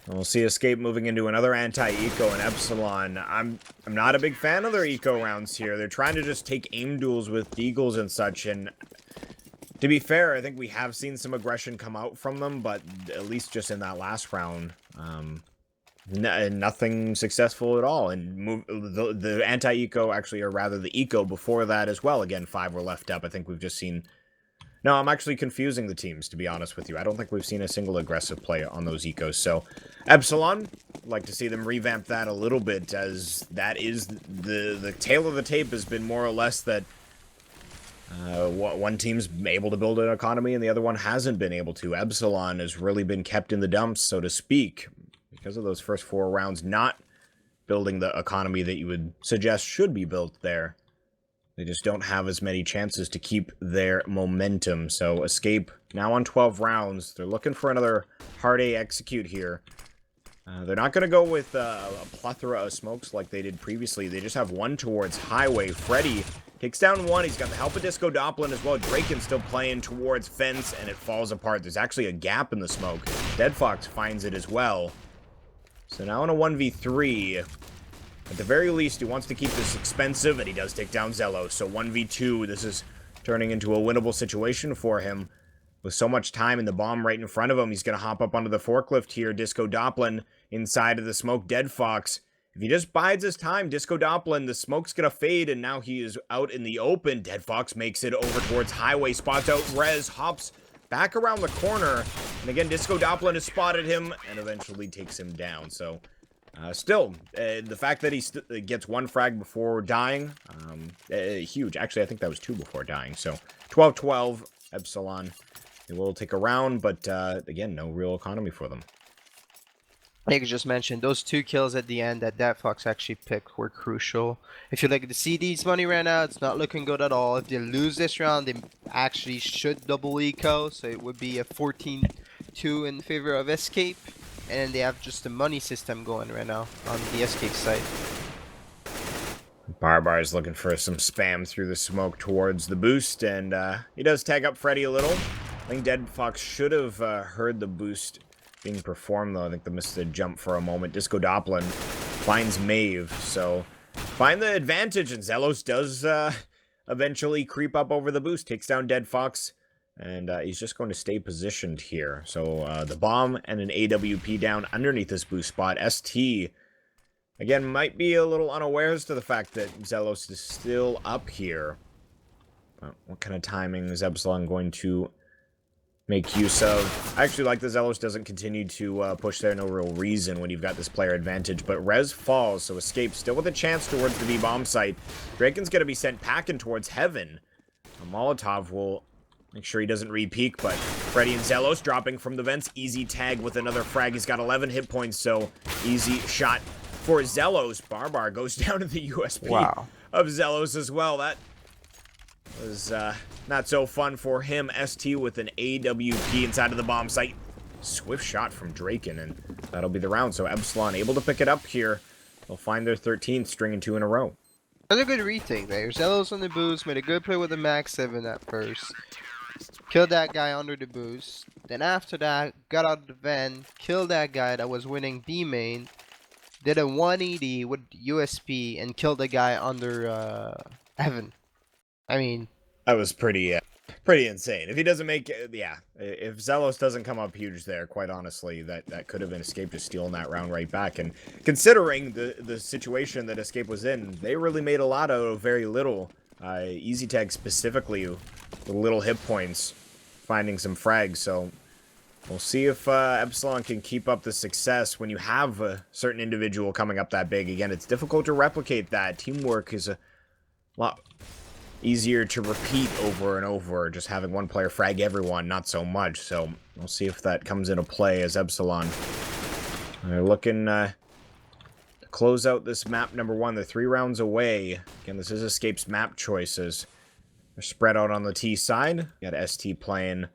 We'll see Escape moving into another anti-eco and Epsilon. I'm not a big fan of their eco rounds here. They're trying to just take aim duels with deagles and such, and to be fair, I think we have seen some aggression come out from them, but at least just in that last round, nothing successful at all. And the anti-eco, actually, or rather the eco before that as well. Again, 5 were left up. I think we've just seen... No, I'm actually confusing the teams, to be honest with you. I don't think we've seen a single aggressive play on those ecos. So, Epsilon, I'd like to see them revamp that a little bit, as that is the tail of the tape has been more or less that one team's able to build an economy and the other one hasn't been able to. Epsilon has really been kept in the dumps, so to speak, because of those first 4 rounds not building the economy that you would suggest should be built there. They just don't have as many chances to keep their momentum. So Escape now on 12 rounds. They're looking for another hard A execute here. They're not going to go with a plethora of smokes like they did previously. They just have one towards Highway. Freddy takes down one. He's got the help of Disco Doppelin as well. Draken's still playing towards Fence, and it falls apart. There's actually a gap in the smoke. Dead Fox finds it as well. So now in a 1v3... At the very least, he wants to keep this expensive, and he does take down Zello. So 1v2, this is turning into a winnable situation for him. With so much time in the bomb right in front of him, he's going to hop up onto the forklift here. Disco Doppelin inside of the smoke. Dead Fox. If he just bides his time, Disco Doppelin, the smoke's going to fade, and now he is out in the open. Dead Fox makes it over towards Highway, spots out Rez, hops back around the corner. And again, Disco Doppelin has spotted him and eventually takes him down. So... still, the fact that he gets 1 frag before dying, huge. Actually, I think that was 2 before dying. So, 12-12, Epsilon. They will take a round, but, again, no real economy for them. like I just mentioned, those 2 kills at the end that Fox actually picked were crucial. If you look at the CD's money right now, it's not looking good at all. If they lose this round, they actually should double eco, so it would be a 14-2 in favor of Escape. And they have just the money system going right now on the Escape side. Barbar's looking for some spam through the smoke towards the boost, and he does tag up Freddy a little. I think Dead Fox should have heard the boost being performed, though. I think they missed the jump for a moment. Disco Doppelin finds Maeve, so find the advantage, and Zelos does eventually creep up over the boost, takes down Dead Fox, and he's just going to stay positioned here. So the bomb and an AWP down underneath this boost spot. ST, again, might be a little unawares to the fact that Zelos is still up here. But what kind of timing is Epsilon going to make use of? I actually like that Zelos doesn't continue to push there. No real reason when you've got this player advantage. But Rez falls, so Escape still with a chance towards the B-bomb site. Draken's going to be sent packing towards Heaven. A Molotov will make sure he doesn't re-peek, but Freddy and Zelos dropping from the vents. Easy tag with another frag. He's got 11 hit points, so easy shot for Zelos. Barbar goes down to the USP of Zelos as well. That was not so fun for him. ST with an AWP inside of the bomb site. Swift shot from Draken, and that'll be the round. So Epsilon able to pick it up here. They'll find their 13th, stringing 2 in a row. Another good retake there. Zelos on the boost, made a good play with the Max 7 at first. Killed that guy under the boost. Then after that, got out of the vent, killed that guy that was winning B main. Did a 180 with USP and killed the guy under Heaven. I mean, that was pretty insane. If he doesn't make it, yeah. If Zelos doesn't come up huge there, quite honestly, that could have been Escape just stealing that round right back. And considering the situation that Escape was in, they really made a lot out of very little. Easy tag specifically with little hit points, finding some frags. So we'll see if Epsilon can keep up the success when you have a certain individual coming up that big. Again, it's difficult to replicate that. Teamwork is a lot easier to repeat over and over. Just having one player frag everyone, not so much. So we'll see if that comes into play as Epsilon are looking to close out this map number 1. They're 3 rounds away. Again, this is Escape's map choices. They're spread out on the T side. You got ST playing,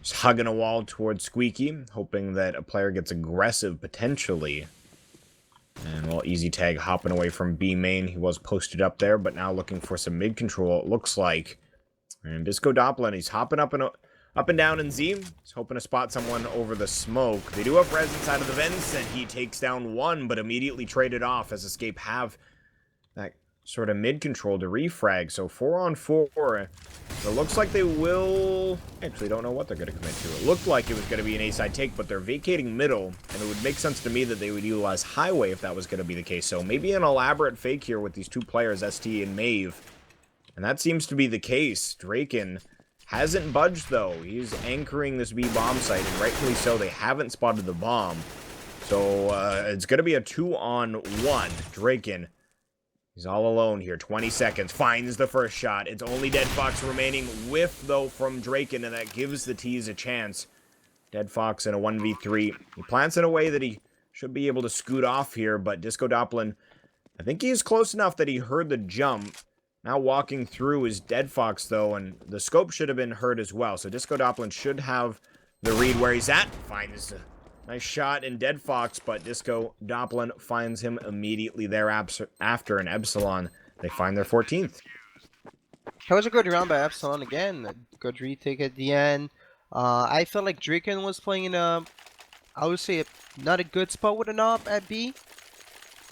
just hugging a wall towards Squeaky, hoping that a player gets aggressive potentially. And well, Easy Tag hopping away from B main. He was posted up there, but now looking for some mid control, it looks like. And Disco Doppelin, he's hopping up and down in Z. He's hoping to spot someone over the smoke. They do have Rez inside of the vents, and he takes down one, but immediately traded off as Escape have that sort of mid control to refrag. So 4 on 4. It looks like they will... Actually, don't know what they're going to commit to. It looked like it was going to be an A-side take, but they're vacating middle, and it would make sense to me that they would utilize highway if that was going to be the case. So maybe an elaborate fake here with these 2 players, ST and Maeve. And that seems to be the case. Draken hasn't budged, though. He's anchoring this B bomb site, and rightfully so. They haven't spotted the bomb. So it's going to be a 2 on 1. Draken, he's all alone here. 20 seconds. Finds the first shot. It's only Dead Fox remaining. Whiff, though, from Draken, and that gives the T's a chance. Dead Fox in a 1v3. He plants in a way that he should be able to scoot off here, but Disco Doppelin, I think he's close enough that he heard the jump. Now walking through is Dead Fox, though, and the scope should have been heard as well. So Disco Doppelin should have the read where he's at. Finds a nice shot in Dead Fox, but Disco Doppelin finds him immediately thereafter, and Epsilon, they find their 14th. that was a good round by Epsilon again. A good retake at the end. I felt like Draken was playing in a, I would say, not a good spot with an op at B.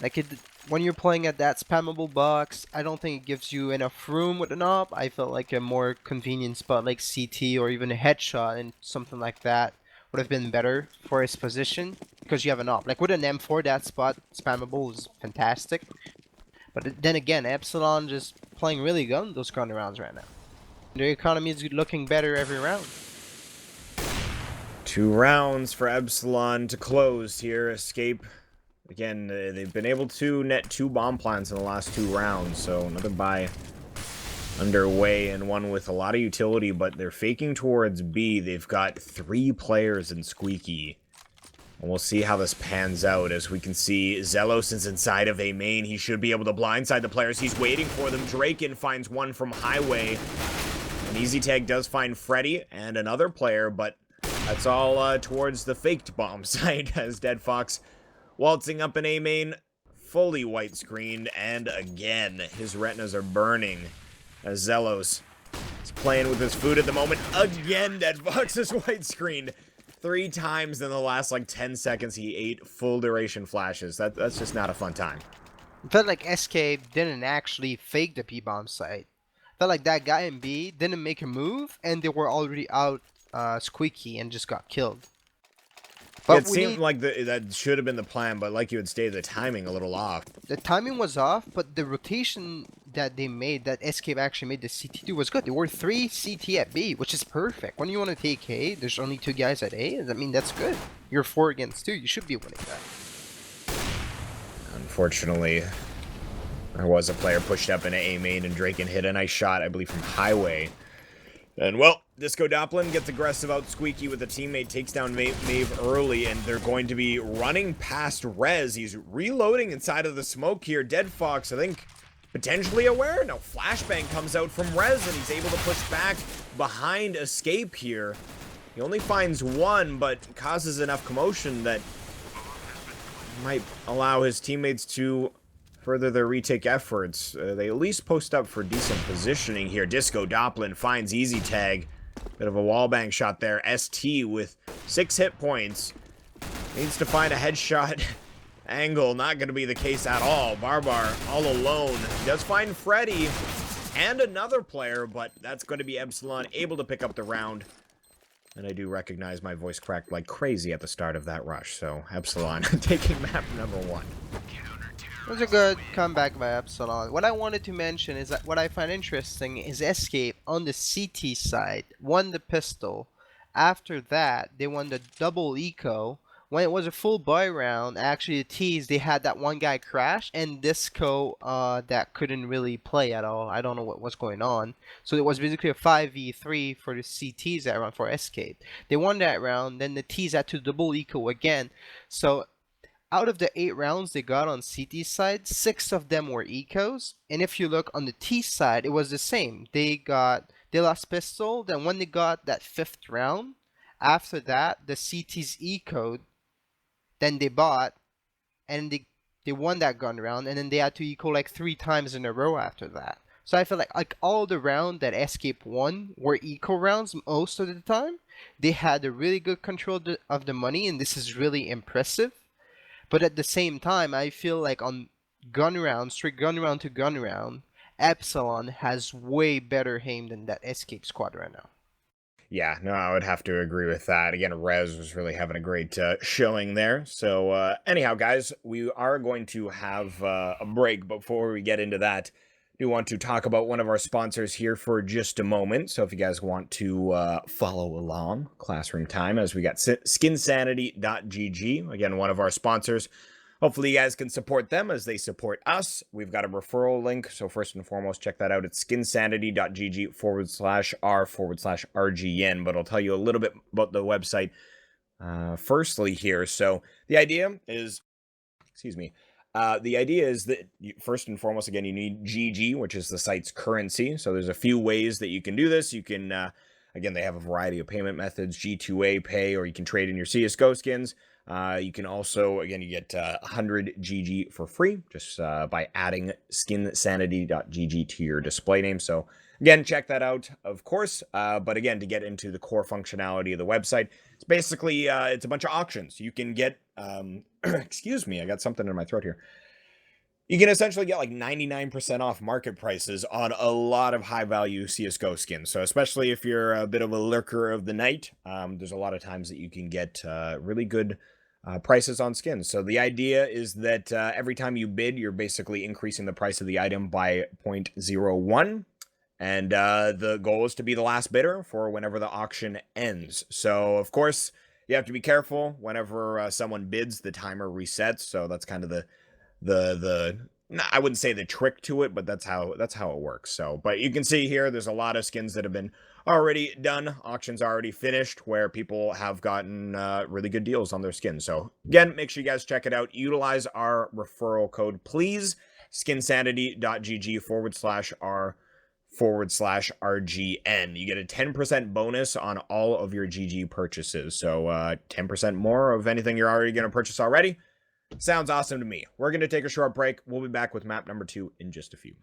Like, when you're playing at that spammable box, I don't think it gives you enough room with an op. I felt like a more convenient spot like CT or even a headshot and something like that would have been better for his position because you have an op. Like with an M4, that spot spammable is fantastic. But then again, Epsilon just playing really good in those corner rounds right now. Their economy is looking better every round. 2 rounds for Epsilon to close here. Escape. Again, they've been able to net 2 bomb plants in the last 2 rounds, so another buy underway, and one with a lot of utility, but they're faking towards B. They've got 3 players in Squeaky. And we'll see how this pans out. As we can see, Zelos is inside of a main. He should be able to blindside the players. He's waiting for them. Draken finds one from Highway. An easy tag does find Freddy and another player, but that's all towards the faked bomb site as Dead Fox waltzing up in A main, fully white screened, and again, his retinas are burning as Zelos is playing with his food at the moment. Again, Dead Fox is white screened. 3 times in the last, like, 10 seconds, he ate full duration flashes. That's just not a fun time. It felt like SK didn't actually fake the P-bomb site. Felt like that guy in B didn't make a move, and they were already out squeaky and just got killed. But it seemed like that should have been the plan, but like you had stated, the timing a little off. The timing was off, but the rotation that they made, that Escape actually made the CT2 was good. There were 3 CT at B, which is perfect. When you want to take A, there's only 2 guys at A. I mean, that's good. You're 4 against 2. You should be winning that. Unfortunately, there was a player pushed up in A main, and Draken hit a nice shot, I believe, from Highway. And, well, Disco Doplin gets aggressive out Squeaky with a teammate, takes down Maeve early, and they're going to be running past Rez. He's reloading inside of the smoke here. Dead Fox, I think, potentially aware. No, Flashbang comes out from Rez, and he's able to push back behind Escape here. He only finds 1, but causes enough commotion that might allow his teammates to further their retake efforts. They at least post up for decent positioning here. Disco Doplin finds easy tag. Bit of a wallbang shot there. ST with 6 hit points. Needs to find a headshot angle. Not going to be the case at all. Barbar all alone. Does find Freddy and another player, but that's going to be Epsilon able to pick up the round. And I do recognize my voice cracked like crazy at the start of that rush. So Epsilon taking map number 1. It was a good comeback by Epsilon. What I wanted to mention is that what I find interesting is Escape on the CT side won the pistol. After that, they won the double eco. When it was a full buy round, actually the T's, they had that one guy crash, and Disco that couldn't really play at all. I don't know what was going on. So it was basically a 5v3 for the CTs that round for Escape. They won that round, then the T's had to double eco again. So out of the 8 rounds they got on CT side, 6 of them were ecos. And if you look on the T side, it was the same. They lost pistol, then when they got that 5th round, after that, the CT's ecoed, then they bought, and they won that gun round, and then they had to eco like 3 times in a row after that. So I feel like all the round that Escape won were eco rounds most of the time. They had a really good control of the money, and this is really impressive. But at the same time, I feel like on gun round, straight gun round to gun round, Epsilon has way better aim than that Escape squad right now. Yeah, no, I would have to agree with that. Again, Rez was really having a great showing there. So anyhow, guys, we are going to have a break. Before we get into that, I do want to talk about one of our sponsors here for just a moment. So if you guys want to follow along, classroom time, as we got skinsanity.gg, again, one of our sponsors. Hopefully you guys can support them as they support us. We've got a referral link, so first and foremost, check that out at skinsanity.gg/r/RGN, but I'll tell you a little bit about the website firstly here. So the idea is, that first and foremost, again, you need GG, which is the site's currency. So there's a few ways that you can do this. You can, again, they have a variety of payment methods, G2A pay, or you can trade in your CSGO skins. You can also, again, you get 100 GG for free just by adding skinsanity.gg to your display name. So again, check that out, of course. But again, to get into the core functionality of the website, it's basically, it's a bunch of auctions. You can get, excuse me, I got something in my throat here. You can essentially get like 99% off market prices on a lot of high-value CSGO skins. So especially if you're a bit of a lurker of the night, there's a lot of times that you can get really good prices on skins. So the idea is that every time you bid, you're basically increasing the price of the item by 0.01. And the goal is to be the last bidder for whenever the auction ends. So, of course, you have to be careful. Whenever someone bids, the timer resets. So that's kind of the I wouldn't say the trick to it, but that's how it works. So, but you can see here, there's a lot of skins that have been already done. Auction's already finished where people have gotten really good deals on their skins. So again, make sure you guys check it out. Utilize our referral code, please. skinsanity.gg/r/RGN. You get a 10% bonus on all of your GG purchases. So 10% more of anything you're already going to purchase already. Sounds awesome to me. We're going to take a short break. We'll be back with map number 2 in just a few.